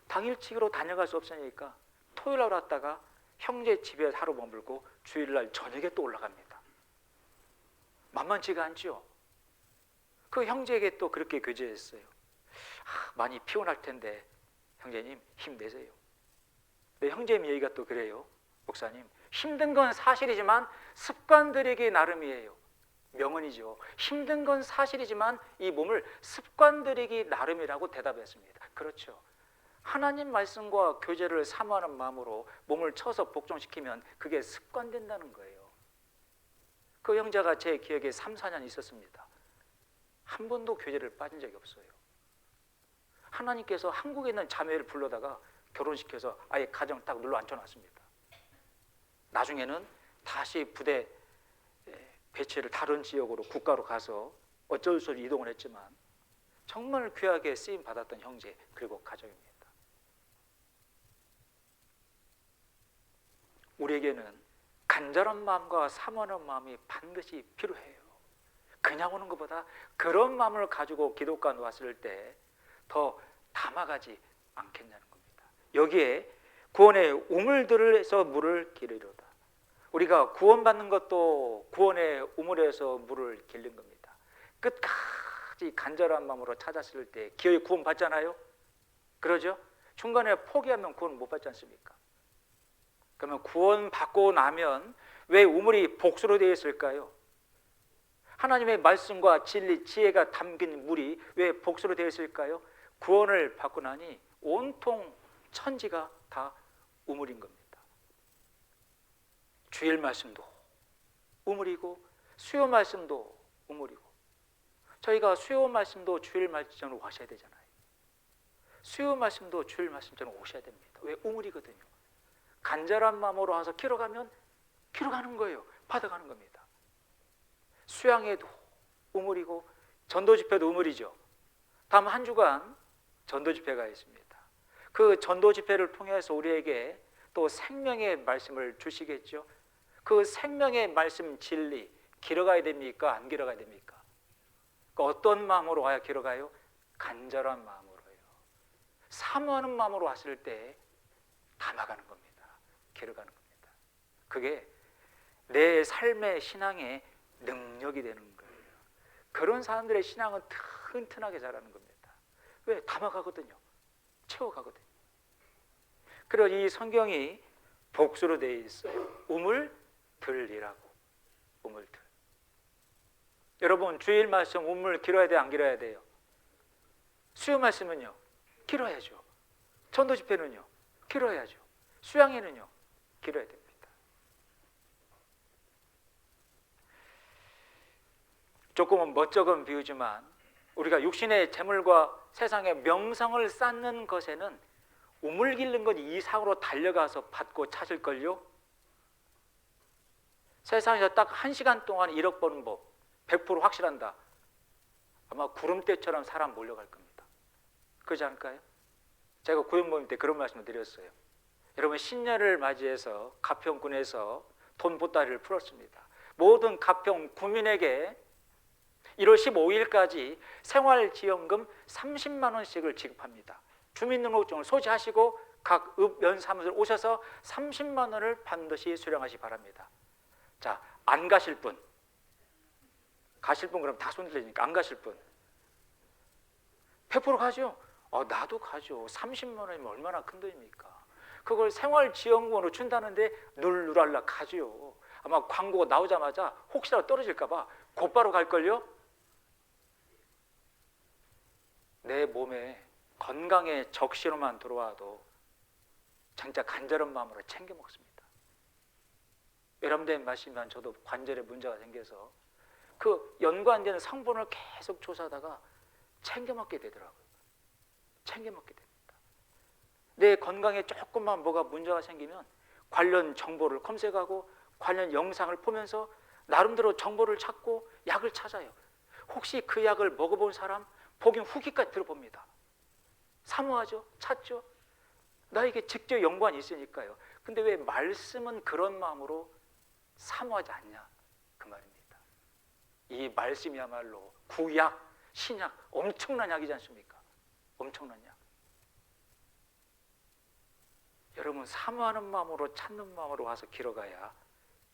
당일치기로 다녀갈 수 없으니까 토요일날 왔다가 형제 집에 하루 머물고 주일날 저녁에 또 올라갑니다. 만만치가 않죠. 그 형제에게 또 그렇게 교제했어요. 많이 피곤할 텐데 형제님 힘내세요. 근데 형제님 얘기가 또 그래요. 목사님, 힘든 건 사실이지만 습관들에게 나름이에요. 명언이죠. 힘든 건 사실이지만 이 몸을 습관들에게 나름이라고 대답했습니다. 그렇죠. 하나님 말씀과 교제를 사모하는 마음으로 몸을 쳐서 복종시키면 그게 습관된다는 거예요. 그 형제가 제 기억에 3, 4년 있었습니다. 한 번도 교제를 빠진 적이 없어요. 하나님께서 한국에 있는 자매를 불러다가 결혼시켜서 아예 가정 딱 눌러 앉혀놨습니다. 나중에는 다시 부대 배치를 다른 지역으로 국가로 가서 어쩔 수 없이 이동을 했지만 정말 귀하게 쓰임 받았던 형제 그리고 가정입니다. 우리에게는 간절한 마음과 사모하는 마음이 반드시 필요해요. 그냥 오는 것보다 그런 마음을 가지고 기독가 왔을 때 더 담아가지 않겠냐는 겁니다. 여기에 구원의 우물들에서 물을 기르리로다. 우리가 구원받는 것도 구원의 우물에서 물을 기른 겁니다. 끝까지 간절한 마음으로 찾았을 때 기어이 구원 받잖아요. 그러죠? 중간에 포기하면 구원 못 받지 않습니까? 그러면 구원 받고 나면 왜 우물이 복수로 되어 있을까요? 하나님의 말씀과 진리, 지혜가 담긴 물이 왜 복수로 되어 있을까요? 구원을 받고 나니 온통 천지가 다 우물인 겁니다. 주일 말씀도 우물이고 수요 말씀도 우물이고, 저희가 수요 말씀도 주일 말씀으로 하셔야 되잖아요. 수요 말씀도 주일 말씀처럼 오셔야 됩니다. 왜? 우물이거든요. 간절한 마음으로 와서 길어가면 길어가는 거예요. 받아가는 겁니다. 수양회도 우물이고 전도 집회도 우물이죠. 다음 한 주간 전도 집회가 있습니다. 그 전도 집회를 통해서 우리에게 또 생명의 말씀을 주시겠죠. 그 생명의 말씀 진리 길어가야 됩니까? 안 길어가야 됩니까? 어떤 마음으로 와야 길어가요? 간절한 마음으로요. 사모하는 마음으로 왔을 때 담아가는 겁니다. 길어가는 겁니다. 그게 내 삶의 신앙의 능력이 되는 거예요. 그런 사람들의 신앙은 튼튼하게 자라는 겁니다. 왜? 담아가거든요. 채워가거든요. 그리고 이 성경이 복수로 되어 있어요. 우물들이라고. 우물들. 여러분, 주일 말씀 우물 길어야 돼요? 안 길어야 돼요? 수요 말씀은요? 길어야죠. 전도 집회는요? 길어야죠. 수양회는요? 길어야 됩니다. 조금은 멋쩍은 비유지만 우리가 육신의 재물과 세상의 명성을 쌓는 것에는 우물 길는 것 이상으로 달려가서 받고 찾을걸요. 세상에서 딱 1시간 동안 1억 버는 법 100% 확실한다. 아마 구름대처럼 사람 몰려갈 겁니다. 그렇지 않을까요? 제가 구역 모임 때 그런 말씀을 드렸어요. 여러분, 신년을 맞이해서 가평군에서 돈 보따리를 풀었습니다. 모든 가평 구민에게 1월 15일까지 생활지원금 30만 원씩을 지급합니다. 주민등록증을 소지하시고 각 읍 면사무소에 오셔서 30만 원을 반드시 수령하시기 바랍니다. 자, 안 가실 분, 가실 분 그럼 다 손 들리니까 안 가실 분 100% 가죠. 나도 가죠. 30만 원이면 얼마나 큰 돈입니까? 그걸 생활지원금으로 준다는데 룰루랄라 가죠. 아마 광고가 나오자마자 혹시라도 떨어질까 봐 곧바로 갈걸요. 내 몸에 건강에 적신호만 들어와도 진짜 간절한 마음으로 챙겨 먹습니다. 여러분들 말씀만 저도 관절에 문제가 생겨서 그 연관되는 성분을 계속 조사하다가 챙겨 먹게 되더라고요. 챙겨 먹게 됩니다. 내 건강에 조금만 뭐가 문제가 생기면 관련 정보를 검색하고 관련 영상을 보면서 나름대로 정보를 찾고 약을 찾아요. 혹시 그 약을 먹어본 사람 복용 후기까지 들어봅니다. 사모하죠? 찾죠? 나에게 직접 연관이 있으니까요. 근데 왜 말씀은 그런 마음으로 사모하지 않냐? 그 말입니다. 이 말씀이야말로 구약, 신약, 엄청난 약이지 않습니까? 엄청난 약. 여러분, 사모하는 마음으로 찾는 마음으로 와서 길어가야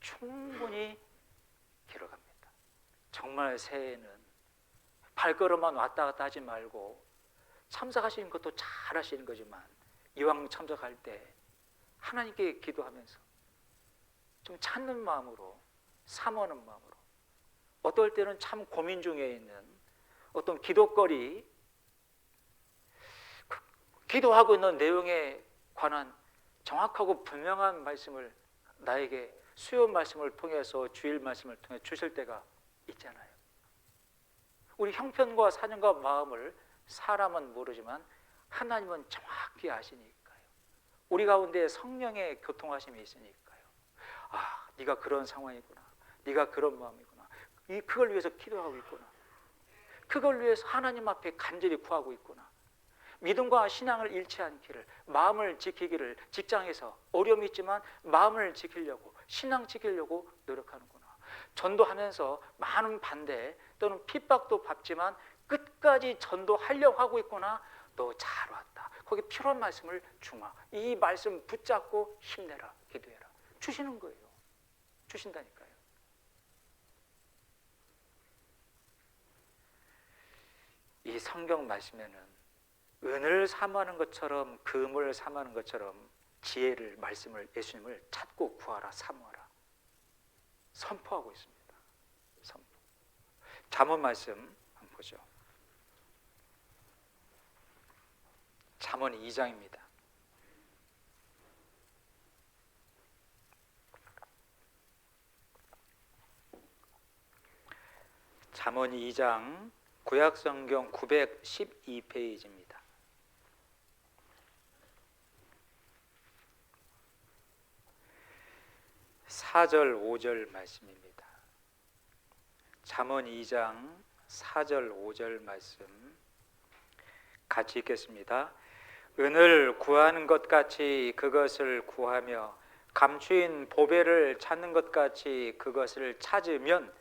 충분히 길어갑니다. 정말 새해에는 발걸음만 왔다 갔다 하지 말고 참석하시는 것도 잘 하시는 거지만 이왕 참석할 때 하나님께 기도하면서 좀 찾는 마음으로, 사모하는 마음으로, 어떨 때는 참 고민 중에 있는 어떤 기도거리, 기도하고 있는 내용에 관한 정확하고 분명한 말씀을 나에게 수요 말씀을 통해서 주일 말씀을 통해 주실 때가 있잖아요. 우리 형편과 사정과 마음을 사람은 모르지만 하나님은 정확히 아시니까요. 우리 가운데 성령의 교통하심이 있으니까요. 네가 그런 상황이구나. 네가 그런 마음이구나. 그걸 위해서 기도하고 있구나. 그걸 위해서 하나님 앞에 간절히 구하고 있구나. 믿음과 신앙을 잃지 않기를, 마음을 지키기를, 직장에서 어려움이 있지만 마음을 지키려고, 신앙 지키려고 노력하는구나. 전도하면서 많은 반대 또는 핍박도 받지만 끝까지 전도하려고 하고 있구나. 너 잘 왔다. 거기 필요한 말씀을 주마. 이 말씀 붙잡고 힘내라, 기도해라. 주시는 거예요. 주신다니까요. 이 성경 말씀에는 은을 삼하는 것처럼, 금을 삼하는 것처럼 지혜를, 말씀을, 예수님을 찾고 구하라, 사모하라 선포하고 있습니다. 선포. 잠언 말씀 한번 보죠. 잠언 2장입니다. 잠언 2장 구약성경 912페이지입니다. 4절 5절 말씀입니다. 잠언 2장 4절 5절 말씀 같이 읽겠습니다. 은을 구하는 것 같이 그것을 구하며 감추인 보배를 찾는 것 같이 그것을 찾으면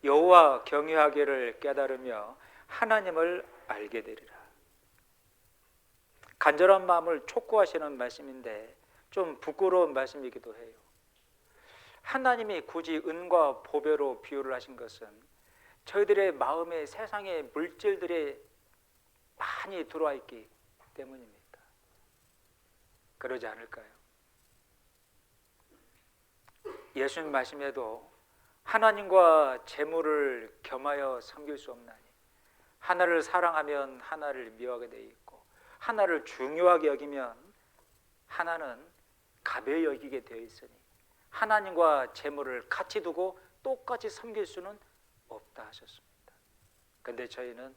여호와 경외하기를 깨달으며 하나님을 알게 되리라. 간절한 마음을 촉구하시는 말씀인데 좀 부끄러운 말씀이기도 해요. 하나님이 굳이 은과 보배로 비유를 하신 것은 저희들의 마음에 세상의 물질들이 많이 들어와 있기 때문입니다. 그러지 않을까요? 예수님 말씀에도 하나님과 재물을 겸하여 섬길 수 없나니 하나를 사랑하면 하나를 미워하게 돼 있고 하나를 중요하게 여기면 하나는 가벼이 여기게 되어 있으니 하나님과 재물을 같이 두고 똑같이 섬길 수는 없다 하셨습니다. 그런데 저희는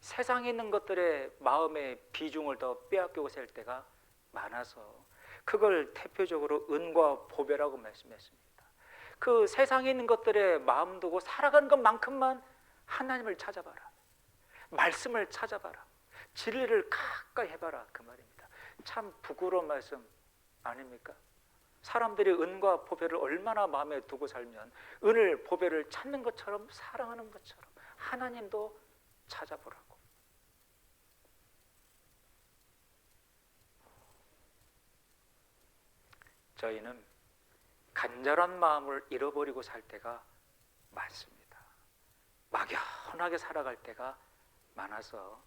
세상에 있는 것들의 마음의 비중을 더 빼앗기고 살 때가 많아서 그걸 대표적으로 은과 보배라고 말씀했습니다. 그 세상에 있는 것들에 마음 두고 살아가는 것만큼만 하나님을 찾아봐라, 말씀을 찾아봐라, 진리를 가까이 해봐라, 그 말입니다. 참 부끄러운 말씀 아닙니까? 사람들이 은과 보배를 얼마나 마음에 두고 살면 은을 보배를 찾는 것처럼 사랑하는 것처럼 하나님도 찾아보라고. 저희는 간절한 마음을 잃어버리고 살 때가 많습니다. 막연하게 살아갈 때가 많아서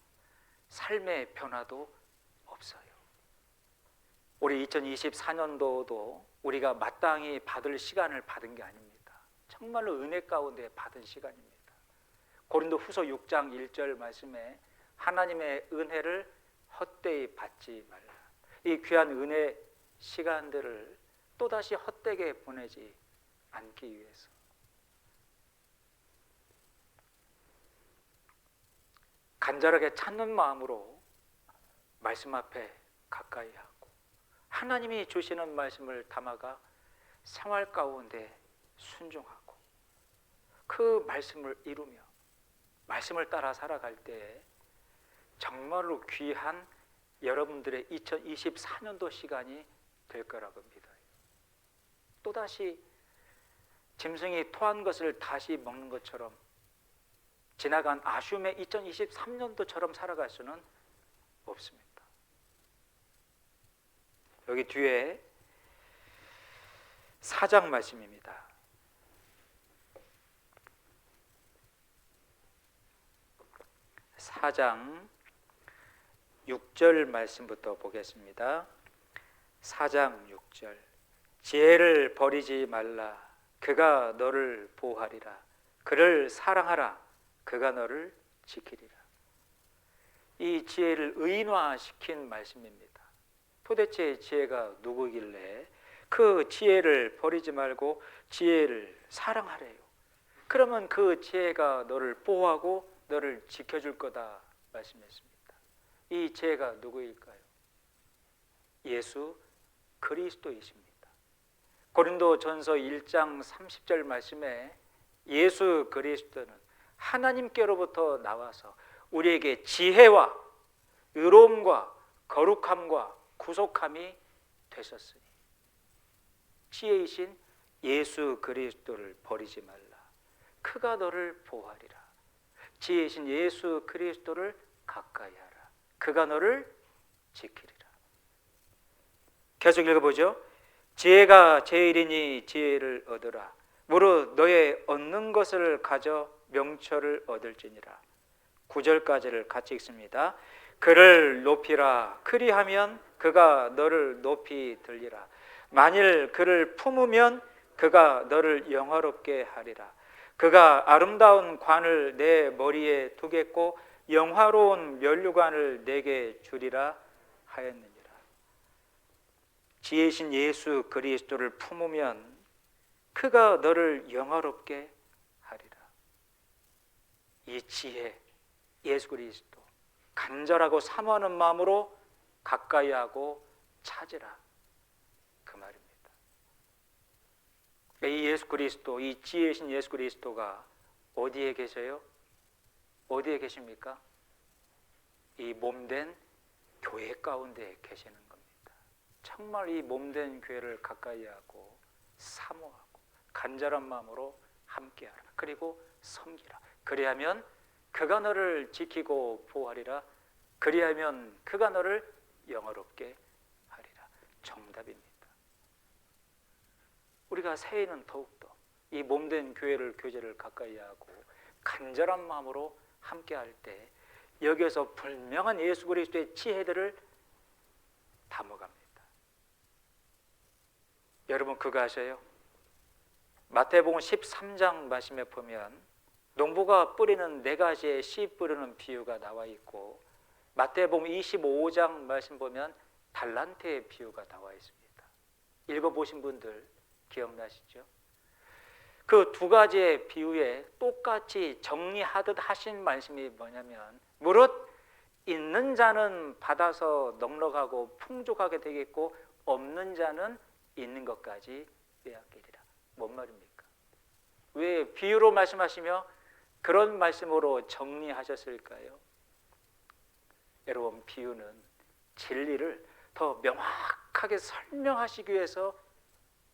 삶의 변화도 없어요. 우리 2024년도도 우리가 마땅히 받을 시간을 받은 게 아닙니다. 정말로 은혜 가운데 받은 시간입니다. 고린도후서 6장 1절 말씀에 하나님의 은혜를 헛되이 받지 말라. 이 귀한 은혜 시간들을 또다시 헛되게 보내지 않기 위해서 간절하게 찾는 마음으로 말씀 앞에 가까이 하고 하나님이 주시는 말씀을 담아가 생활 가운데 순종하고 그 말씀을 이루며 말씀을 따라 살아갈 때 정말로 귀한 여러분들의 2024년도 시간이 될 거라고 믿어요. 또다시 짐승이 토한 것을 다시 먹는 것처럼 지나간 아쉬움의 2023년도처럼 살아갈 수는 없습니다. 여기 뒤에 4장 말씀입니다. 4장 6절 말씀부터 보겠습니다. 4장 6절 지혜를 버리지 말라. 그가 너를 보호하리라. 그를 사랑하라. 그가 너를 지키리라. 이 지혜를 의인화시킨 말씀입니다. 도대체 지혜가 누구길래 그 지혜를 버리지 말고 지혜를 사랑하래요. 그러면 그 지혜가 너를 보호하고 너를 지켜줄 거다 말씀했습니다. 이 지혜가 누구일까요? 예수 그리스도이십니다. 고린도전서 1장 30절 말씀에 예수 그리스도는 하나님께로부터 나와서 우리에게 지혜와 의로움과 거룩함과 구속함이 되셨으니 지혜이신 예수 그리스도를 버리지 말라. 그가 너를 보호하리라. 지혜이신 예수 그리스도를 가까이 하라. 그가 너를 지키리라. 계속 읽어보죠. 지혜가 제일이니 지혜를 얻으라. 무릇 너의 얻는 것을 가져 명철을 얻을지니라. 9절까지를 같이 읽습니다. 그를 높이라. 그리하면 그가 너를 높이 들리라. 만일 그를 품으면 그가 너를 영화롭게 하리라. 그가 아름다운 관을 내 머리에 두겠고 영화로운 면류관을 내게 주리라 하였느니라. 지혜신 예수 그리스도를 품으면 그가 너를 영화롭게 하리라. 이 지혜 예수 그리스도 간절하고 사모하는 마음으로 가까이 하고 찾으라, 그 말입니다. 이 예수 그리스도, 이 지혜신 예수 그리스도가 어디에 계세요? 어디에 계십니까? 이 몸된 교회 가운데 계시는 겁니다. 정말 이 몸된 교회를 가까이 하고 사모하고 간절한 마음으로 함께하라. 그리고 섬기라. 그리하면 그가 너를 지키고 보호하리라. 그리하면 그가 너를 영화롭게 하리라. 정답입니다. 우리가 새해에는 더욱더 이 몸된 교회를 교제를 가까이 하고 간절한 마음으로 함께할 때 여기에서 분명한 예수 그리스도의 지혜들을 담아갑니다. 여러분 그거 아세요? 마태복음 13장 말씀에 보면 농부가 뿌리는 4가지의 씨 뿌리는 비유가 나와 있고, 마태복음 25장 말씀 보면 달란트의 비유가 나와 있습니다. 읽어보신 분들 기억나시죠? 그 2가지의 비유에 똑같이 정리하듯 하신 말씀이 뭐냐면, 무릇 있는 자는 받아서 넉넉하고 풍족하게 되겠고 없는 자는 있는 것까지 빼앗기리라. 뭔 말입니까? 왜 비유로 말씀하시며 그런 말씀으로 정리하셨을까요? 여러분, 비유는 진리를 더 명확하게 설명하시기 위해서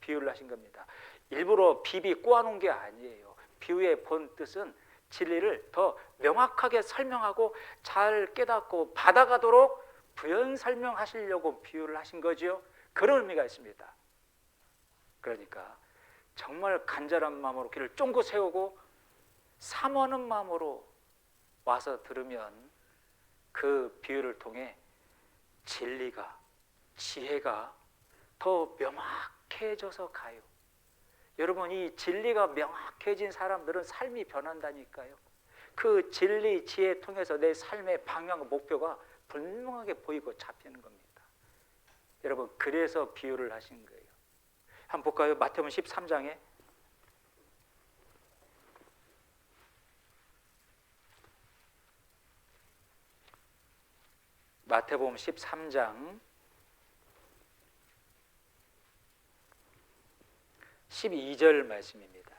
비유를 하신 겁니다. 일부러 비비 꼬아놓은 게 아니에요. 비유의 본 뜻은 진리를 더 명확하게 설명하고 잘 깨닫고 받아가도록 부연 설명하시려고 비유를 하신 거죠. 그런 의미가 있습니다. 그러니까 정말 간절한 마음으로 귀를 쫑긋 세우고 사모하는 마음으로 와서 들으면 그 비유를 통해 진리가, 지혜가 더 명확해져서 가요. 여러분, 이 진리가 명확해진 사람들은 삶이 변한다니까요. 그 진리, 지혜 통해서 내 삶의 방향과 목표가 분명하게 보이고 잡히는 겁니다. 여러분, 그래서 비유를 하신 거예요. 한번 볼까요? 마태복음 13장에 마태복음 13장 12절 말씀입니다.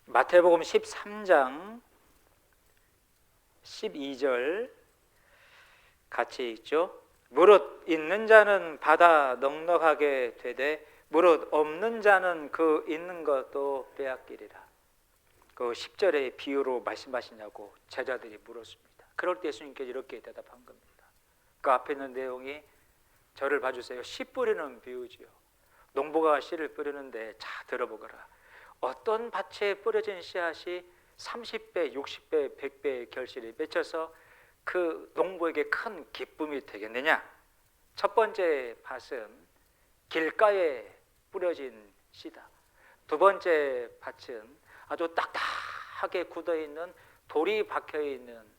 마태복음 13장 12절 같이 읽죠. 무릇 있는 자는 받아 넉넉하게 되되 무릇 없는 자는 그 있는 것도 빼앗기리라. 그 10절의 비유로 말씀하시냐고 제자들이 물었습니다. 그럴 때 예수님께서 이렇게 대답한 겁니다. 그 앞에 있는 내용이, 저를 봐주세요. 씨 뿌리는 비유지요. 농부가 씨를 뿌리는데, 자 들어보거라. 어떤 밭에 뿌려진 씨앗이 30배, 60배, 100배의 결실이 맺혀서 그 농부에게 큰 기쁨이 되겠느냐? 첫 번째 밭은 길가에 뿌려진 씨다. 두 번째 밭은 아주 딱딱하게 굳어있는 돌이 박혀있는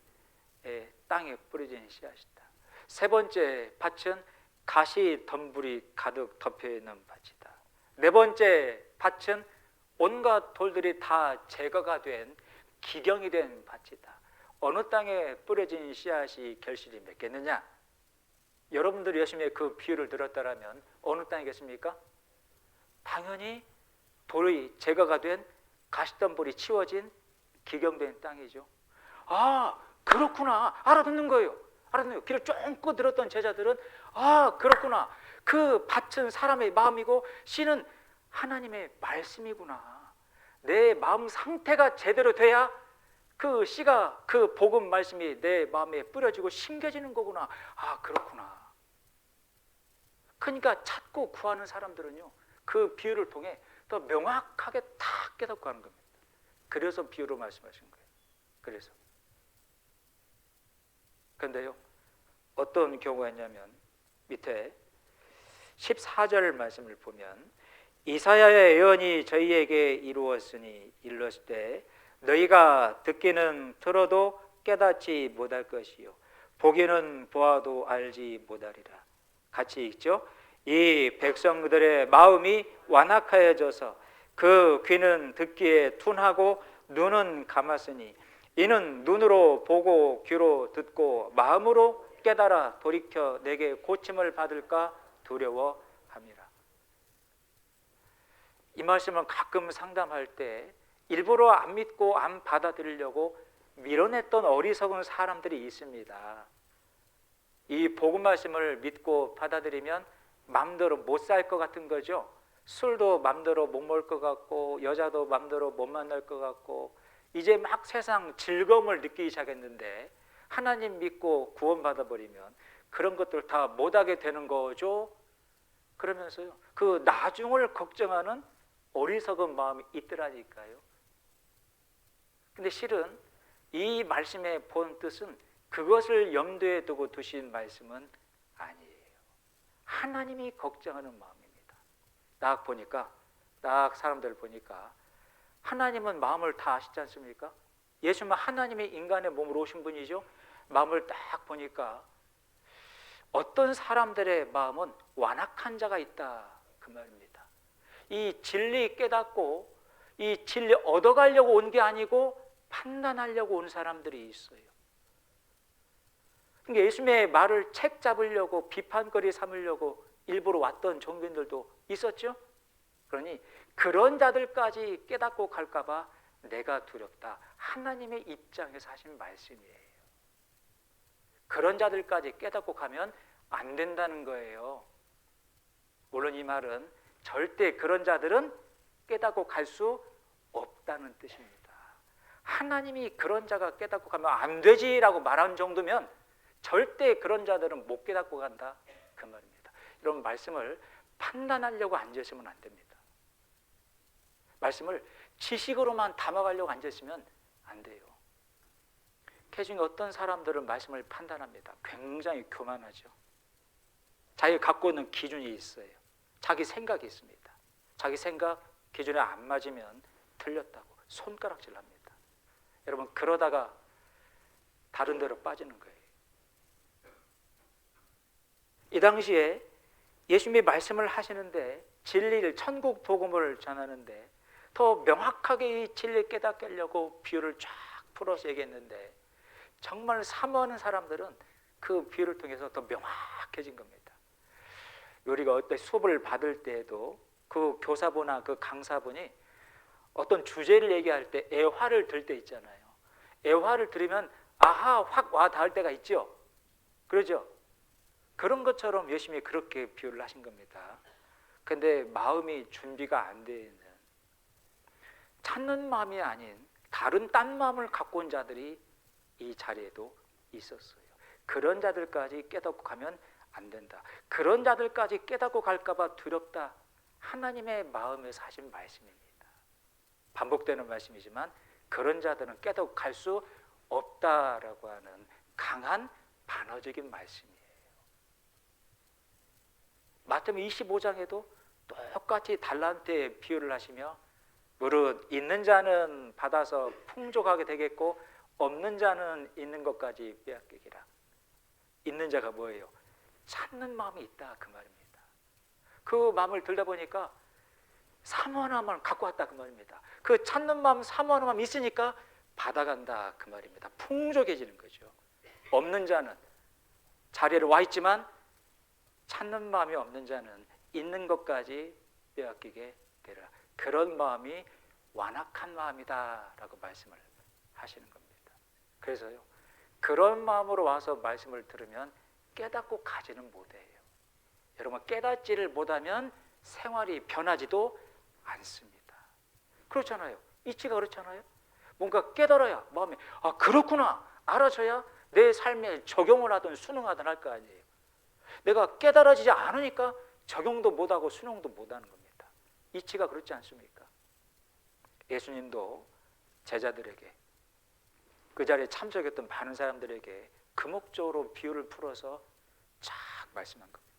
땅에 뿌려진 씨앗이다. 세 번째 밭은 가시 덤불이 가득 덮여있는 밭이다. 네 번째 밭은 온갖 돌들이 다 제거가 된 기경이 된 밭이다. 어느 땅에 뿌려진 씨앗이 결실이 맺겠느냐? 여러분들이 열심히 그 비유를 들었다면 어느 땅이겠습니까? 당연히 돌이 제거가 된 가시덤불이 치워진 기경된 땅이죠. 아, 그렇구나. 알아듣는 거예요. 알아듣는 거예요. 귀를 쫑긋 들었던 제자들은 아, 그렇구나. 그 밭은 사람의 마음이고 씨는 하나님의 말씀이구나. 내 마음 상태가 제대로 돼야 그 씨가, 그 복음 말씀이 내 마음에 뿌려지고 심겨지는 거구나. 아, 그렇구나. 그러니까 찾고 구하는 사람들은요, 그 비유를 통해 더 명확하게 딱 깨닫고 하는 겁니다. 그래서 비유로 말씀하신 거예요. 그래서. 그런데요, 어떤 경우가 있냐면 밑에 14절 말씀을 보면, 이사야의 예언이 저희에게 이루었으니 일렀을 때 너희가 듣기는 들어도 깨닫지 못할 것이요 보기는 보아도 알지 못하리라. 같이 읽죠. 이 백성들의 마음이 완악하여져서 그 귀는 듣기에 둔하고 눈은 감았으니 이는 눈으로 보고 귀로 듣고 마음으로 깨달아 돌이켜 내게 고침을 받을까 두려워함이라. 이 말씀은 가끔 상담할 때 일부러 안 믿고 안 받아들이려고 밀어냈던 어리석은 사람들이 있습니다. 이 복음 말씀을 믿고 받아들이면 마음대로 못 살 것 같은 거죠. 술도 마음대로 못 먹을 것 같고 여자도 마음대로 못 만날 것 같고 이제 막 세상 즐거움을 느끼기 시작했는데 하나님 믿고 구원받아 버리면 그런 것들 다 못하게 되는 거죠. 그러면서요, 그 나중을 걱정하는 어리석은 마음이 있더라니까요. 근데 실은 이 말씀의 본 뜻은 그것을 염두에 두고 두신 말씀은 아니에요. 하나님이 걱정하는 마음입니다. 딱 사람들 보니까 하나님은 마음을 다 아시지 않습니까? 예수님은 하나님이 인간의 몸으로 오신 분이죠. 마음을 딱 보니까 어떤 사람들의 마음은 완악한 자가 있다, 그 말입니다. 이 진리 깨닫고 이 진리 얻어가려고 온 게 아니고 판단하려고 온 사람들이 있어요. 그러니까 예수님의 말을 책 잡으려고 비판거리 삼으려고 일부러 왔던 종교인들도 있었죠. 그러니 그런 자들까지 깨닫고 갈까 봐 내가 두렵다. 하나님의 입장에서 하신 말씀이에요. 그런 자들까지 깨닫고 가면 안 된다는 거예요. 물론 이 말은 절대 그런 자들은 깨닫고 갈 수 없다는 뜻입니다. 하나님이 그런 자가 깨닫고 가면 안 되지라고 말한 정도면 절대 그런 자들은 못 깨닫고 간다, 그 말입니다. 이런 말씀을 판단하려고 앉으시면 안 됩니다. 말씀을 지식으로만 담아가려고 앉으시면 안 돼요. 개중에 어떤 사람들은 말씀을 판단합니다. 굉장히 교만하죠. 자기가 갖고 있는 기준이 있어요. 자기 생각이 있습니다. 자기 생각 기준에 안 맞으면 틀렸다고 손가락질 합니다. 여러분, 그러다가 다른 데로 빠지는 거예요. 이 당시에 예수님이 말씀을 하시는데 진리를, 천국 복음을 전하는데 더 명확하게 이 진리를 깨닫게 하려고 비유를 쫙 풀어서 얘기했는데 정말 사모하는 사람들은 그 비유를 통해서 더 명확해진 겁니다. 우리가 어떤 수업을 받을 때에도 그 교사분이나 그 강사분이 어떤 주제를 얘기할 때 애화를 들 때 있잖아요. 애화를 들으면 아하 확 와 닿을 때가 있죠. 그러죠? 그런 것처럼 예수님이 그렇게 비유를 하신 겁니다. 근데 마음이 준비가 안 돼 있는, 찾는 마음이 아닌 다른 딴 마음을 갖고 온 자들이 이 자리에도 있었어요. 그런 자들까지 깨닫고 가면 안 된다. 그런 자들까지 깨닫고 갈까 봐 두렵다. 하나님의 마음에서 하신 말씀입니다. 반복되는 말씀이지만 그런 자들은 깨닫고 갈 수 없다라고 하는 강한 반어적인 말씀이에요. 마태복음 25장에도 똑같이 달란트의 비유를 하시며 무릇 있는 자는 받아서 풍족하게 되겠고 없는 자는 있는 것까지 빼앗기리라. 있는 자가 뭐예요? 찾는 마음이 있다, 그 말입니다. 그 마음을 들다 보니까 사모하는 마음을 갖고 왔다, 그 말입니다. 그 찾는 마음, 사모하는 마음 있으니까 받아간다, 그 말입니다. 풍족해지는 거죠. 없는 자는 자리에 와 있지만 찾는 마음이 없는 자는 있는 것까지 빼앗기게 되라. 그런 마음이 완악한 마음이다라고 말씀을 하시는 겁니다. 그래서요, 그런 마음으로 와서 말씀을 들으면 깨닫고 가지는 못해요. 여러분, 깨닫지를 못하면 생활이 변하지도 않습니다. 그렇잖아요. 이치가 그렇잖아요. 뭔가 깨달아야 마음에 그렇구나 알아져야 내 삶에 적용을 하든 순응하든 할 거 아니에요. 내가 깨달아지지 않으니까 적용도 못하고 순응도 못하는 겁니다. 이치가 그렇지 않습니까? 예수님도 제자들에게, 그 자리에 참석했던 많은 사람들에게 그 목적으로 비유를 풀어서 쫙 말씀한 겁니다.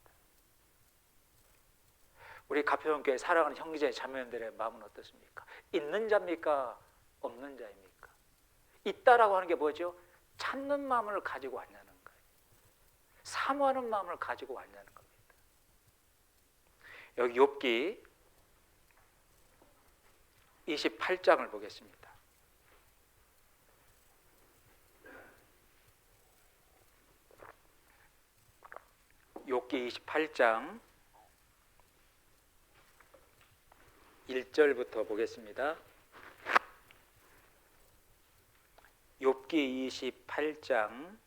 우리 가평교회 사랑하는 형제 자매들의 마음은 어떻습니까? 있는 자입니까? 없는 자입니까? 있다라고 하는 게 뭐죠? 찾는 마음을 가지고 왔냐는 거예요. 사모하는 마음을 가지고 왔냐는 겁니다. 여기 욥기 28장을 보겠습니다. 욥기 28장 1절부터 보겠습니다. 욥기 28장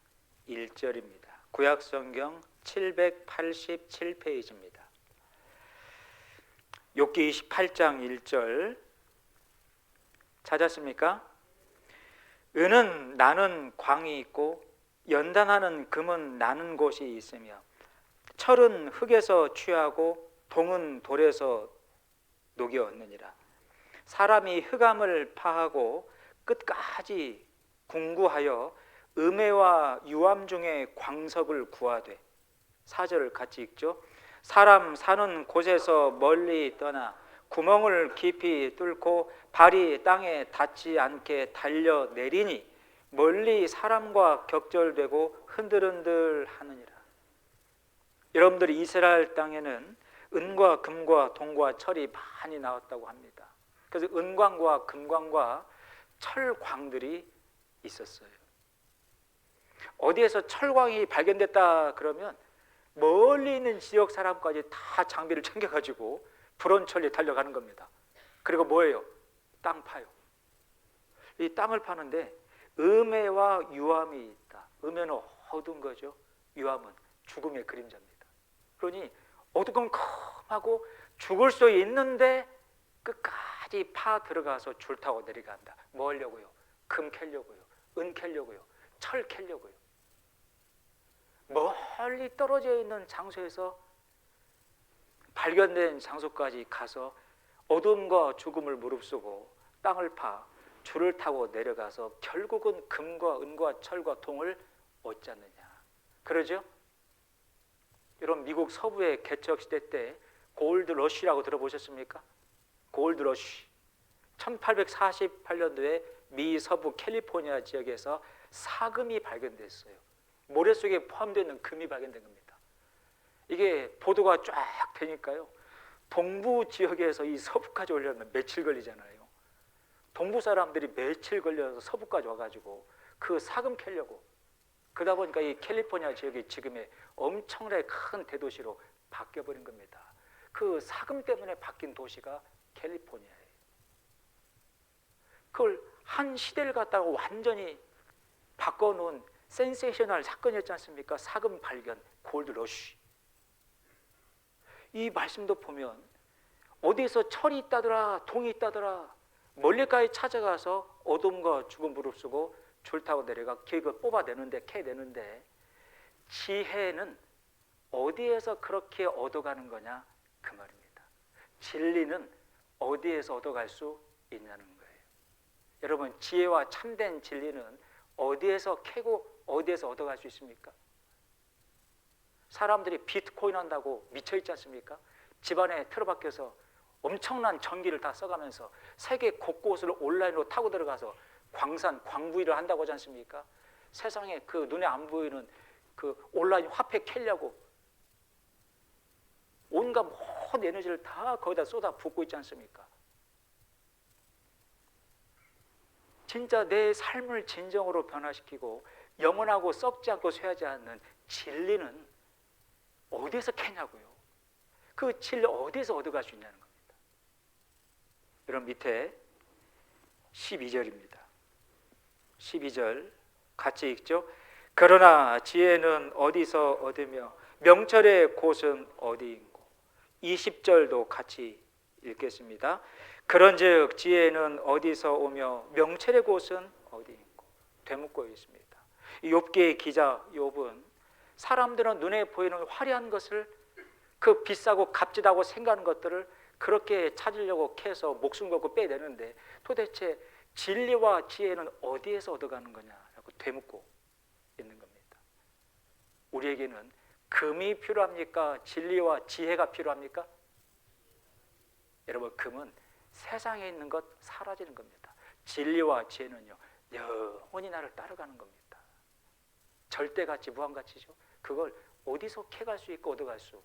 1절입니다. 구약성경 787페이지입니다. 욥기 28장 1절 찾았습니까? 은은 나는 광이 있고 연단하는 금은 나는 곳이 있으며 철은 흙에서 취하고 동은 돌에서 녹여 얻느니라. 사람이 흑암을 파하고 끝까지 궁구하여 음해와 유암 중에 광석을 구하되, 4절을 같이 읽죠. 사람 사는 곳에서 멀리 떠나 구멍을 깊이 뚫고 발이 땅에 닿지 않게 달려 내리니 멀리 사람과 격절되고 흔들흔들 하느니라. 여러분들이 이스라엘 땅에는 은과 금과 동과 철이 많이 나왔다고 합니다. 그래서 은광과 금광과 철광들이 있었어요. 어디에서 철광이 발견됐다 그러면 멀리 있는 지역 사람까지 다 장비를 챙겨가지고 불원천리 달려가는 겁니다. 그리고 뭐예요? 땅 파요. 이 땅을 파는데 음해와 유암이 있다. 음해는 어두운 거죠. 유암은 죽음의 그림자입니다. 그러니 어두컴컴하고 죽을 수 있는데 끝까지 파 들어가서 줄 타고 내려간다. 뭐 하려고요? 금 캐려고요. 은 캐려고요. 철 캐려고요. 멀리 떨어져 있는 장소에서 발견된 장소까지 가서 어둠과 죽음을 무릅쓰고 땅을 파 줄을 타고 내려가서 결국은 금과 은과 철과 동을 얻지 않느냐. 그러죠? 여러분, 미국 서부의 개척시대 때 골드 러쉬라고 들어보셨습니까? 골드 러쉬. 1848년도에 미 서부 캘리포니아 지역에서 사금이 발견됐어요. 모래 속에 포함되어 있는 금이 발견된 겁니다. 이게 보도가 쫙 되니까요, 동부 지역에서 이 서부까지 오려면 며칠 걸리잖아요. 동부 사람들이 며칠 걸려서 서부까지 와가지고 그 사금 캐려고. 그러다 보니까 이 캘리포니아 지역이 지금의 엄청나게 큰 대도시로 바뀌어버린 겁니다. 그 사금 때문에 바뀐 도시가 캘리포니아예요. 그걸 한 시대를 갖다가 완전히 바꿔놓은 센세이셔널 사건이었지 않습니까? 사금 발견, 골드 러쉬. 이 말씀도 보면 어디에서 철이 있다더라, 동이 있다더라, 멀리까지 찾아가서 어둠과 죽음 무릅쓰고 줄 타고 내려가 계획을 뽑아내는데, 캐내는데, 지혜는 어디에서 그렇게 얻어가는 거냐? 그 말입니다. 진리는 어디에서 얻어갈 수 있냐는 거예요. 여러분, 지혜와 참된 진리는 어디에서 캐고 어디에서 얻어갈 수 있습니까? 사람들이 비트코인 한다고 미쳐있지 않습니까? 집안에 틀어박혀서 엄청난 전기를 다 써가면서 세계 곳곳을 온라인으로 타고 들어가서 광산, 광부일을 한다고 하지 않습니까? 세상에 그 눈에 안 보이는 그 온라인 화폐 캐려고 온갖 모든 에너지를 다 거기다 쏟아 붓고 있지 않습니까? 진짜 내 삶을 진정으로 변화시키고 영원하고 썩지 않고 쇠하지 않는 진리는 어디에서 캐냐고요? 그 진리 어디에서 얻어갈 수 있냐는 겁니다. 여러분, 밑에 12절입니다. 12절 같이 읽죠. 그러나 지혜는 어디서 얻으며 명철의 곳은 어디인고. 20절도 같이 읽겠습니다. 그런즉 지혜는 어디서 오며 명철의 곳은 어디인고. 되묻고 있습니다. 욥기의 기자 욥은 사람들은 눈에 보이는 화려한 것을, 그 비싸고 값지다고 생각하는 것들을 그렇게 찾으려고 캐서 목숨 걸고 빼내는데 도대체 진리와 지혜는 어디에서 얻어가는 거냐라고 되묻고 있는 겁니다. 우리에게는 금이 필요합니까? 진리와 지혜가 필요합니까? 여러분, 금은 세상에 있는 것 사라지는 겁니다. 진리와 지혜는요, 영원히 나를 따라가는 겁니다. 절대가치, 무한가치죠. 그걸 어디서 캐갈 수 있고 얻어갈 수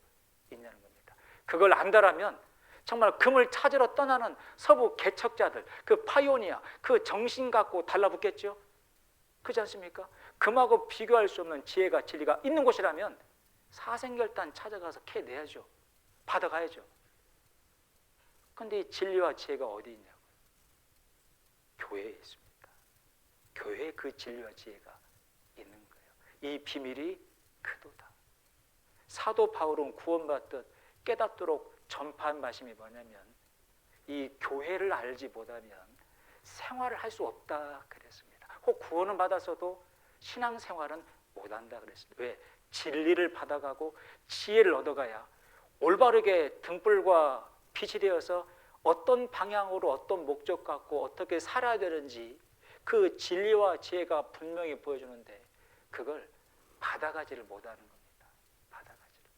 있냐는 겁니다. 그걸 안다라면 정말 금을 찾으러 떠나는 서부 개척자들, 그 파이오니아, 그 정신 갖고 달라붙겠죠. 그렇지 않습니까? 금하고 비교할 수 없는 지혜가, 진리가 있는 곳이라면 사생결단 찾아가서 캐내야죠. 받아가야죠. 그런데 이 진리와 지혜가 어디 있냐고요? 교회에 있습니다. 교회에 그 진리와 지혜가 있는 거예요. 이 비밀이 크도다. 사도 바울은 구원받듯 깨닫도록 전파한 말씀이 뭐냐면, 이 교회를 알지 못하면 생활을 할 수 없다 그랬습니다. 혹 구원을 받아서도 신앙생활은 못한다 그랬습니다. 왜? 진리를 받아가고 지혜를 얻어가야 올바르게 등불과 빛이 되어서 어떤 방향으로 어떤 목적 갖고 어떻게 살아야 되는지 그 진리와 지혜가 분명히 보여주는데 그걸 받아가지를 못하는 겁니다. 받아가지를.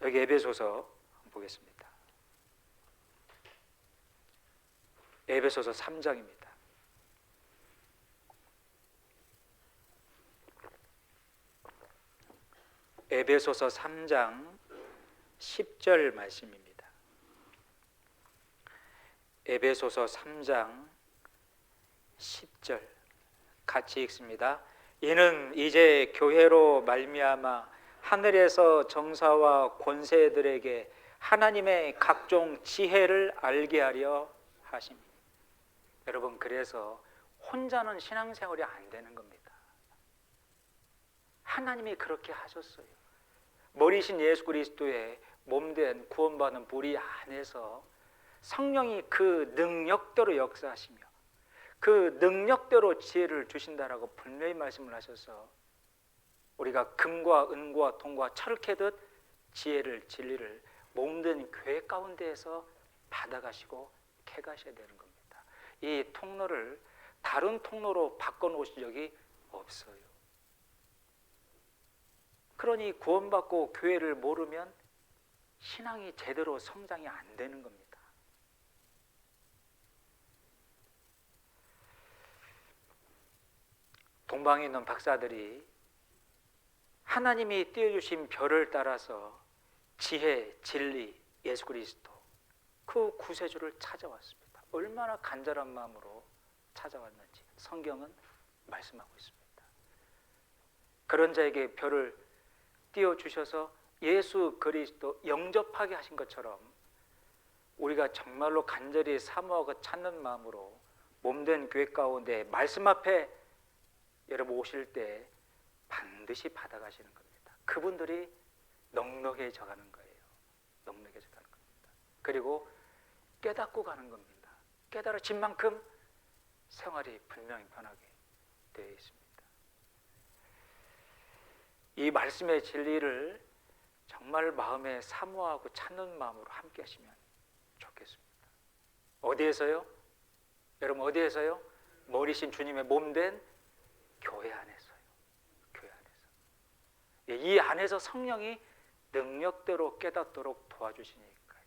여기 에베소서 보겠습니다. 에베소서 3장입니다. 에베소서 3장 10절 말씀입니다. 에베소서 3장 10절 같이 읽습니다. 이는 이제 교회로 말미암아 하늘에서 정사와 권세들에게 하나님의 각종 지혜를 알게 하려 하십니다. 여러분, 그래서 혼자는 신앙생활이 안 되는 겁니다. 하나님이 그렇게 하셨어요. 머리신 예수 그리스도의 몸된 구원받은 우리 안에서 성령이 그 능력대로 역사하시며 그 능력대로 지혜를 주신다라고 분명히 말씀을 하셔서 우리가 금과 은과 동과 철을 캐듯 지혜를 진리를 몸된 교회 가운데에서 받아가시고 캐가셔야 되는 겁니다. 이 통로를 다른 통로로 바꿔놓으신 적이 없어요. 그러니 구원받고 교회를 모르면 신앙이 제대로 성장이 안 되는 겁니다. 동방에 있는 박사들이 하나님이 띄워주신 별을 따라서 지혜, 진리, 예수 그리스도 그 구세주를 찾아왔습니다. 얼마나 간절한 마음으로 찾아왔는지 성경은 말씀하고 있습니다. 그런 자에게 별을 띄워주셔서 예수 그리스도 영접하게 하신 것처럼 우리가 정말로 간절히 사모하고 찾는 마음으로 몸된 교회 가운데 말씀 앞에 여러분 오실 때 반드시 받아가시는 겁니다. 그분들이 넉넉해져 가는 거예요. 넉넉해져 가는 겁니다. 그리고 깨닫고 가는 겁니다. 깨달아진 만큼 생활이 분명히 변하게 되어 있습니다. 이 말씀의 진리를 정말 마음에 사모하고 찾는 마음으로 함께 하시면 좋겠습니다. 어디에서요? 여러분 어디에서요? 머리신 주님의 몸된 교회 안에서요. 교회 안에서. 이 안에서 성령이 능력대로 깨닫도록 도와주시니까요.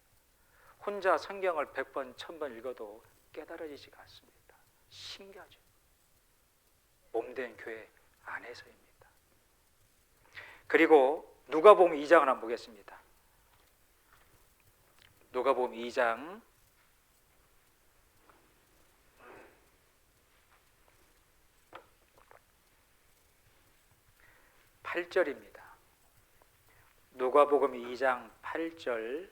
혼자 성경을 100번, 1000번 읽어도 깨달아지지가 않습니다. 신기하죠. 몸된 교회 안에서입니다. 그리고 누가복음 2장을 한번 보겠습니다. 누가복음 2장 8절입니다. 누가복음 2장 8절.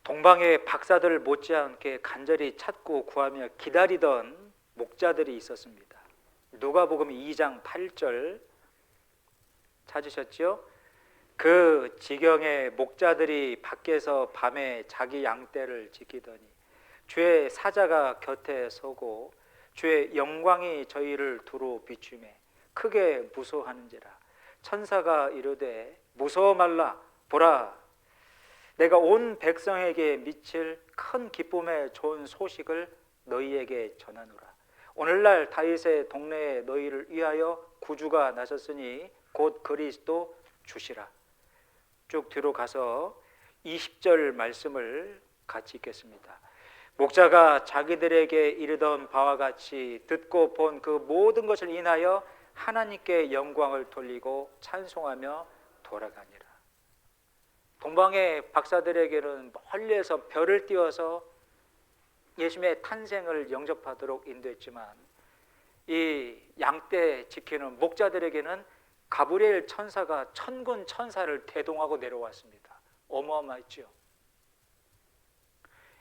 동방의 박사들 못지않게 간절히 찾고 구하며 기다리던 목자들이 있었습니다. 누가복음 2장 8절 찾으셨죠? 그 지경에 목자들이 밖에서 밤에 자기 양떼를 지키더니 주의 사자가 곁에 서고 주의 영광이 저희를 두루 비추매 크게 무서워하는지라. 천사가 이르되 무서워 말라. 보라, 내가 온 백성에게 미칠 큰 기쁨의 좋은 소식을 너희에게 전하노라. 오늘날 다윗의 동네에 너희를 위하여 구주가 나셨으니 곧 그리스도 주시라. 쭉 뒤로 가서 20절 말씀을 같이 읽겠습니다. 목자가 자기들에게 이르던 바와 같이 듣고 본 그 모든 것을 인하여 하나님께 영광을 돌리고 찬송하며 돌아가니라. 동방의 박사들에게는 멀리에서 별을 띄워서 예수님의 탄생을 영접하도록 인도했지만 이 양떼 지키는 목자들에게는 가브리엘 천사가 천군 천사를 대동하고 내려왔습니다. 어마어마했죠.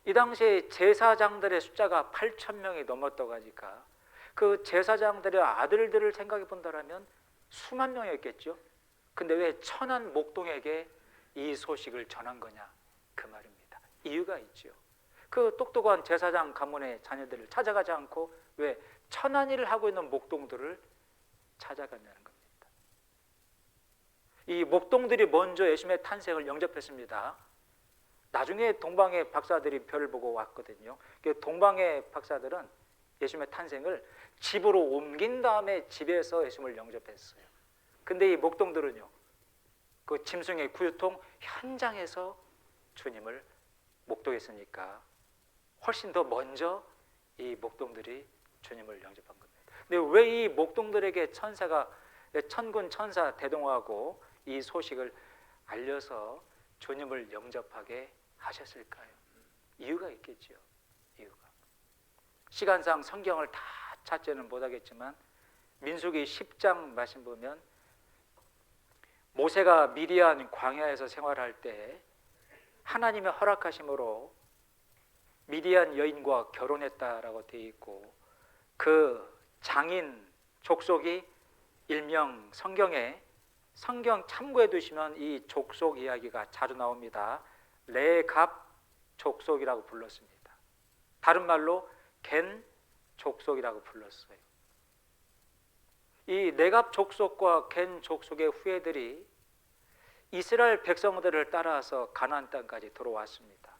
이 당시에 제사장들의 숫자가 8,000명이 넘었다고 하니까 그 제사장들의 아들들을 생각해 본다면 수만 명이었겠죠. 근데 왜 천한 목동에게 이 소식을 전한 거냐? 그 말입니다. 이유가 있죠. 그 똑똑한 제사장 가문의 자녀들을 찾아가지 않고 왜 천한 일을 하고 있는 목동들을 찾아갔냐는 겁니다. 이 목동들이 먼저 예수님의 탄생을 영접했습니다. 나중에 동방의 박사들이 별을 보고 왔거든요. 동방의 박사들은 예수님의 탄생을 집으로 옮긴 다음에 집에서 예수님을 영접했어요. 근데 이 목동들은요, 그 짐승의 구유통 현장에서 주님을 목도했으니까 훨씬 더 먼저 이 목동들이 주님을 영접한 겁니다. 근데 왜 이 목동들에게 천사가 천군 천사 대동하고 이 소식을 알려서 주님을 영접하게 하셨을까요? 이유가 있겠죠. 이유가. 시간상 성경을 다 찾지는 못하겠지만 민수기 10장 말씀 보면 모세가 미디안 광야에서 생활할 때 하나님의 허락하심으로 미디안 여인과 결혼했다라고 되어 있고, 그 장인 족속이 일명 성경 참고해 두시면 이 족속 이야기가 자주 나옵니다. 레갑 족속이라고 불렀습니다. 다른 말로 겐 족속이라고 불렀어요. 이 레갑 족속과 겐 족속의 후예들이 이스라엘 백성들을 따라서 가나안 땅까지 들어왔습니다.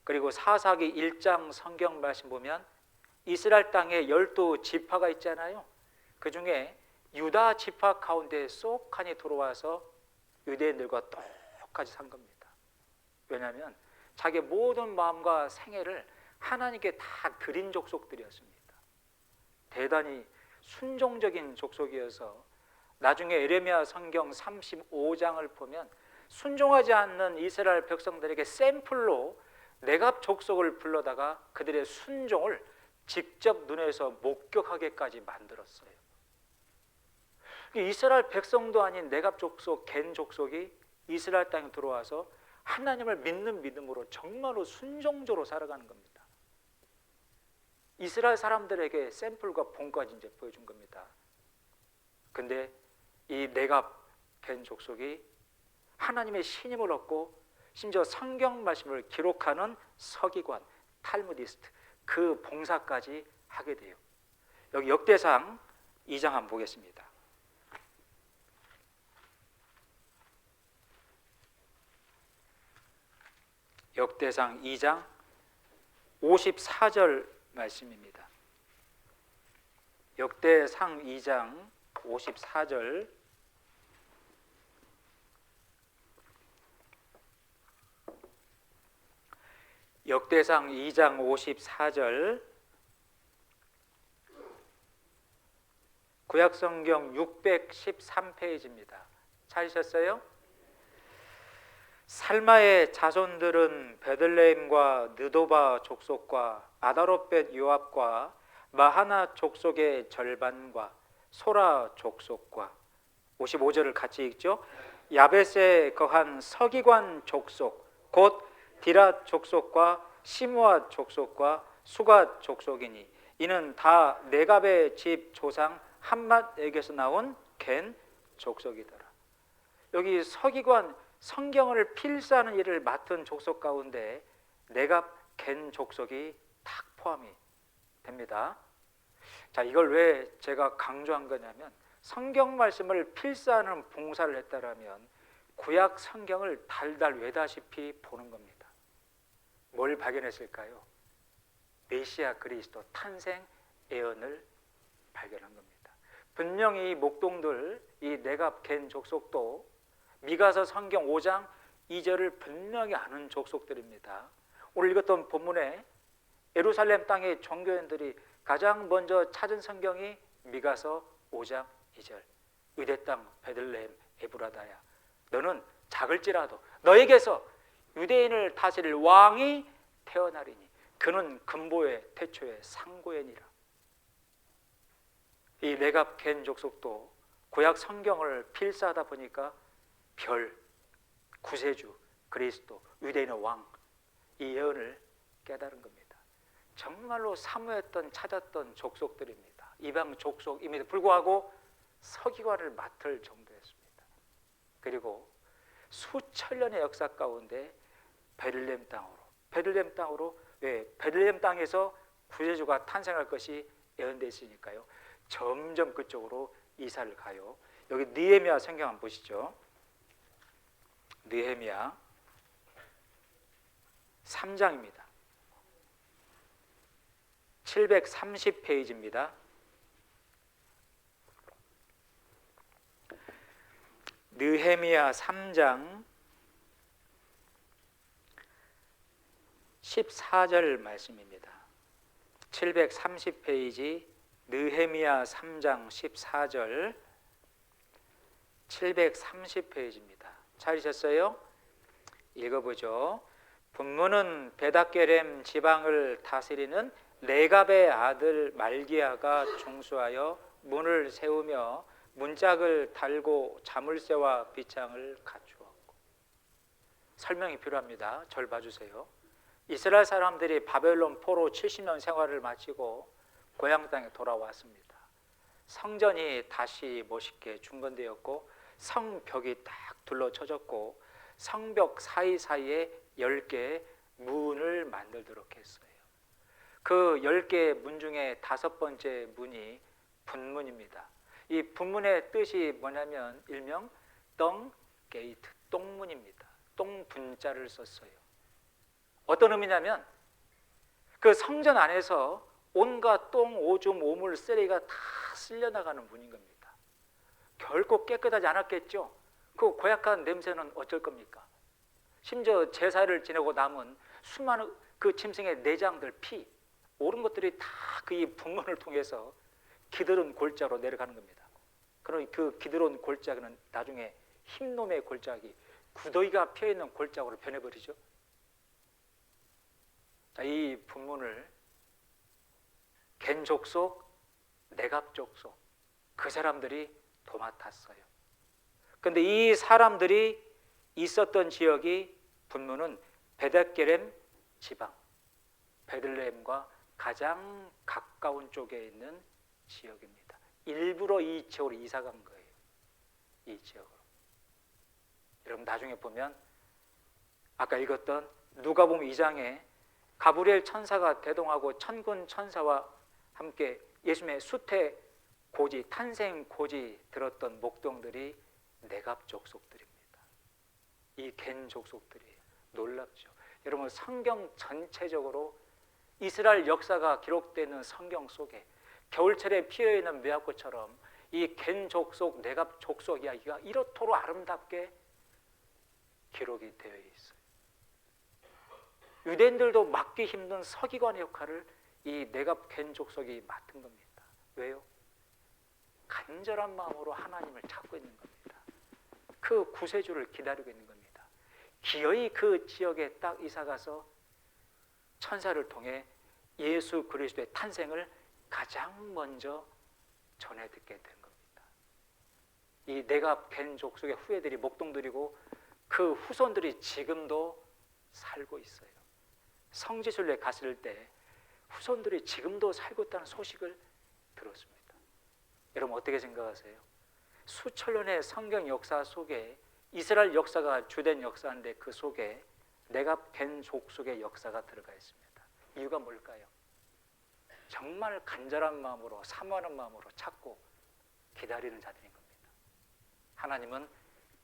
그리고 사사기 1장 성경 말씀 보면 이스라엘 땅에 12지파가 있잖아요. 그 중에 유다 지파 가운데 쏙하니 들어와서 유대인들과 똑같이 산 겁니다. 왜냐하면 자기 모든 마음과 생애를 하나님께 다 드린 족속들이었습니다. 대단히 순종적인 족속이어서 나중에 에레미야 성경 35장을 보면 순종하지 않는 이스라엘 백성들에게 샘플로 네갑 족속을 불러다가 그들의 순종을 직접 눈에서 목격하게까지 만들었어요. 이스라엘 백성도 아닌 네갑 족속, 겐 족속이 이스라엘 땅에 들어와서 하나님을 믿는 믿음으로 정말로 순종적으로 살아가는 겁니다. 이스라엘 사람들에게 샘플과 본까지 이제 보여준 겁니다. 근데 이 네갑 겐 족속이 하나님의 신임을 얻고 심지어 성경 말씀을 기록하는 서기관, 탈무디스트, 그 봉사까지 하게 돼요. 여기 역대상 2장 한번 보겠습니다. 역대상 2장 54절 말씀입니다. 역대상 2장 54절. 역대상 2장 54절. 구약성경 613페이지입니다. 찾으셨어요? 살마의 자손들은 베들레헴과 느도바 족속과 아다롯벳 요압과 마하나 족속의 절반과 소라 족속과 55절을 같이 읽죠. 야벳에 거한 서기관 족속 곧 디랏 족속과 시므아 족속과 수가 족속이니 이는 다 네갑의 집 조상 함맛에게서 나온 겐 족속이더라. 여기 서기관 성경을 필사하는 일을 맡은 족속 가운데 네갑 겐 족속이 딱 포함이 됩니다. 자, 이걸 왜 제가 강조한 거냐면 성경 말씀을 필사하는 봉사를 했다라면 구약 성경을 달달 외다시피 보는 겁니다. 뭘 발견했을까요? 메시아 그리스도 탄생 예언을 발견한 겁니다. 분명히 이 목동들, 이 네갑 겐 족속도 미가서 성경 5장 2절을 분명히 아는 족속들입니다. 오늘 읽었던 본문에 예루살렘 땅의 종교인들이 가장 먼저 찾은 성경이 미가서 5장 2절. 유대 땅 베들레헴 에브라다야, 너는 작을지라도 너에게서 유대인을 다스릴 왕이 태어나리니 그는 근보의 태초의 상고연이라. 이 네갑 겐 족속도 구약 성경을 필사하다 보니까 별, 구세주, 그리스도, 유대인의 왕, 이 예언을 깨달은 겁니다. 정말로 사모했던 찾았던 족속들입니다. 이방 족속임에도 불구하고 서기관을 맡을 정도였습니다. 그리고 수천 년의 역사 가운데 베들레헴 땅으로 베들레헴 땅으로. 왜? 베들레헴 땅에서 구세주가 탄생할 것이 예언되어 있으니까요. 점점 그쪽으로 이사를 가요. 여기 느헤미야 성경 한번 보시죠. 느헤미야 3장입니다. 730페이지입니다. 느헤미야 3장 14절 말씀입니다. 730페이지 느헤미야 3장 14절 730페이지입니다. 찾으셨어요? 읽어보죠. 분문은 베닷게렘 지방을 다스리는 레갑의 아들 말기야가 중수하여 문을 세우며 문짝을 달고 자물쇠와 비창을 갖추었고. 설명이 필요합니다. 절 봐주세요. 이스라엘 사람들이 바벨론 포로 70년 생활을 마치고 고향 땅에 돌아왔습니다. 성전이 다시 멋있게 중건되었고 성벽이 딱 둘러쳐졌고 성벽 사이사이에 10개의 문을 만들도록 했어요. 그 10개의 문 중에 5번째 문이 분문입니다. 이 분문의 뜻이 뭐냐면 일명 똥 게이트, 똥문입니다. 똥분자를 썼어요. 어떤 의미냐면 그 성전 안에서 온갖 똥, 오줌, 오물, 쓰레기가 다 쓸려나가는 문인 겁니다. 결코 깨끗하지 않았겠죠. 그 고약한 냄새는 어쩔 겁니까? 심지어 제사를 지내고 남은 수많은 그 짐승의 내장들, 피, 옳은 것들이 다 그 이 분문을 통해서 기드론 골짜로 내려가는 겁니다. 그럼 그 기드론 골짜기는 나중에 흰놈의 골짜기, 구더기가 피어있는 골짜기로 변해버리죠. 자, 이 분문을 겐 족속, 네갑 족속 그 사람들이 도맡았어요. 그런데 이 사람들이 있었던 지역이 분문은 베닷게렘 지방, 베들레헴과 가장 가까운 쪽에 있는 지역입니다. 일부러 이 지역으로 이사 간 거예요. 이 지역으로. 여러분 나중에 보면 아까 읽었던 누가복음 2장에 가브리엘 천사가 대동하고 천군 천사와 함께 예수님의 수태 고지, 탄생 고지 들었던 목동들이 네갑 족속들입니다. 이 겐 족속들이에요. 놀랍죠. 여러분 성경 전체적으로 이스라엘 역사가 기록되는 성경 속에 겨울철에 피어있는 매화꽃처럼 이 겐 족속, 네갑 족속 이야기가 이렇도록 아름답게 기록이 되어 있어요. 유대인들도 맡기 힘든 서기관의 역할을 이 네갑 겐 족속이 맡은 겁니다. 왜요? 간절한 마음으로 하나님을 찾고 있는 겁니다. 그 구세주를 기다리고 있는 겁니다. 기어이 그 지역에 딱 이사가서 천사를 통해 예수 그리스도의 탄생을 가장 먼저 전해 듣게 된 겁니다. 이 네갑 겐 족속의 후예들이 목동들이고 그 후손들이 지금도 살고 있어요. 성지순례 갔을 때 후손들이 지금도 살고 있다는 소식을 들었습니다. 여러분 어떻게 생각하세요? 수천 년의 성경 역사 속에 이스라엘 역사가 주된 역사인데 그 속에 네갑 겐 족속의 역사가 들어가 있습니다. 이유가 뭘까요? 정말 간절한 마음으로 사모하는 마음으로 찾고 기다리는 자들인 겁니다. 하나님은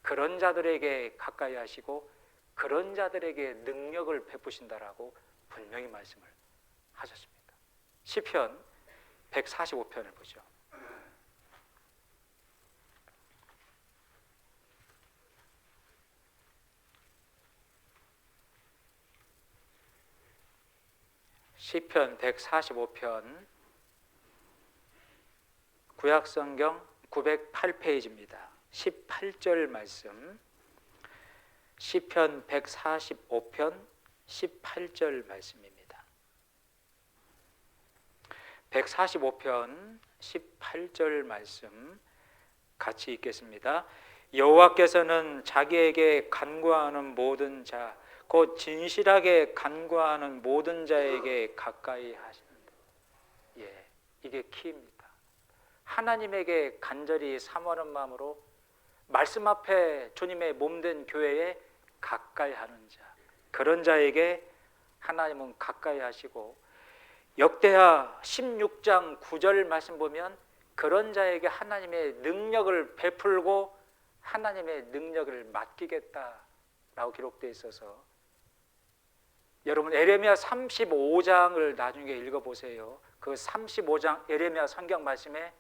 그런 자들에게 가까이 하시고 그런 자들에게 능력을 베푸신다라고 분명히 말씀을 하셨습니다. 시편 145편을 보죠. 시편 145편 구약성경 908페이지입니다. 18절 말씀. 시편 145편 18절 말씀입니다. 145편 18절 말씀 같이 읽겠습니다. 여호와께서는 자기에게 간구하는 모든 자 곧 진실하게 간구하는 모든 자에게 가까이 하시는다. 예, 이게 키입니다. 하나님에게 간절히 사모하는 마음으로 말씀 앞에 주님의 몸된 교회에 가까이 하는 자, 그런 자에게 하나님은 가까이 하시고, 역대하 16장 9절 말씀 보면 그런 자에게 하나님의 능력을 베풀고 하나님의 능력을 맡기겠다라고 기록되어 있어서, 여러분 에레미야 35장을 나중에 읽어보세요. 그 35장 에레미야 성경 말씀에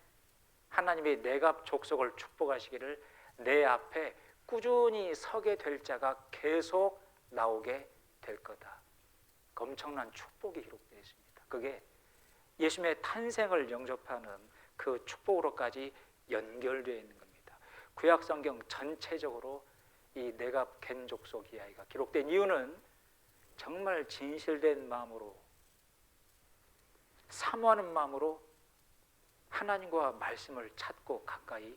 하나님이 내가 족속을 축복하시기를 내 앞에 꾸준히 서게 될 자가 계속 나오게 될 거다. 엄청난 축복이 기록되어 있습니다. 그게 예수님의 탄생을 영접하는 그 축복으로까지 연결되어 있는 겁니다. 구약 성경 전체적으로 이 내가 갠 족속 이야기가 기록된 이유는 정말 진실된 마음으로, 사모하는 마음으로 하나님과 말씀을 찾고 가까이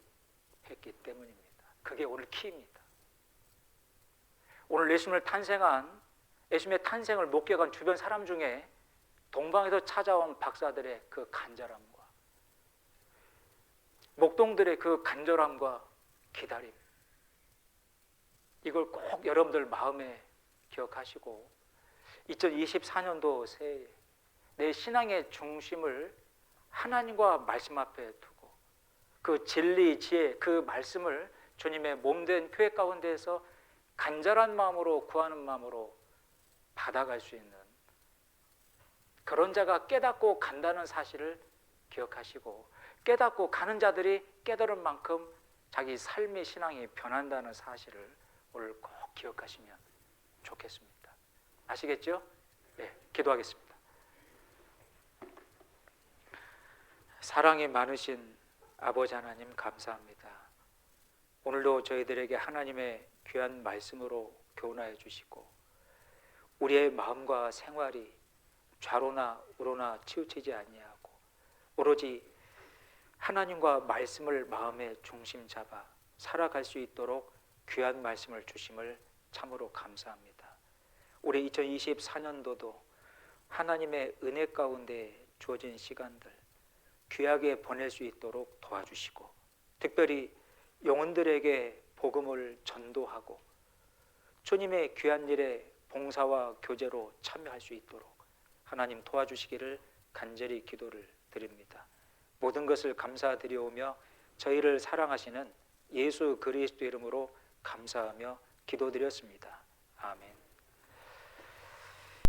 했기 때문입니다. 그게 오늘 키입니다. 오늘 예수님의 탄생을 목격한 주변 사람 중에 동방에서 찾아온 박사들의 그 간절함과 목동들의 그 간절함과 기다림, 이걸 꼭 여러분들 마음에 기억하시고 2024년도 새해 내 신앙의 중심을 하나님과 말씀 앞에 두고 그 진리, 지혜, 그 말씀을 주님의 몸된 교회 가운데에서 간절한 마음으로 구하는 마음으로 받아갈 수 있는 그런 자가 깨닫고 간다는 사실을 기억하시고, 깨닫고 가는 자들이 깨달은 만큼 자기 삶의 신앙이 변한다는 사실을 오늘 꼭 기억하시면 좋겠습니다. 아시겠죠? 네, 기도하겠습니다. 사랑이 많으신 아버지 하나님 감사합니다. 오늘도 저희들에게 하나님의 귀한 말씀으로 교훈하여 주시고 우리의 마음과 생활이 좌로나 우로나 치우치지 아니하고 오로지 하나님과 말씀을 마음의 중심 잡아 살아갈 수 있도록 귀한 말씀을 주심을 참으로 감사합니다. 우리 2024년도도 하나님의 은혜 가운데 주어진 시간들 귀하게 보낼 수 있도록 도와주시고, 특별히 영혼들에게 복음을 전도하고 주님의 귀한 일에 봉사와 교제로 참여할 수 있도록 하나님 도와주시기를 간절히 기도를 드립니다. 모든 것을 감사드리오며 저희를 사랑하시는 예수 그리스도 이름으로 감사하며 기도드렸습니다. 아멘.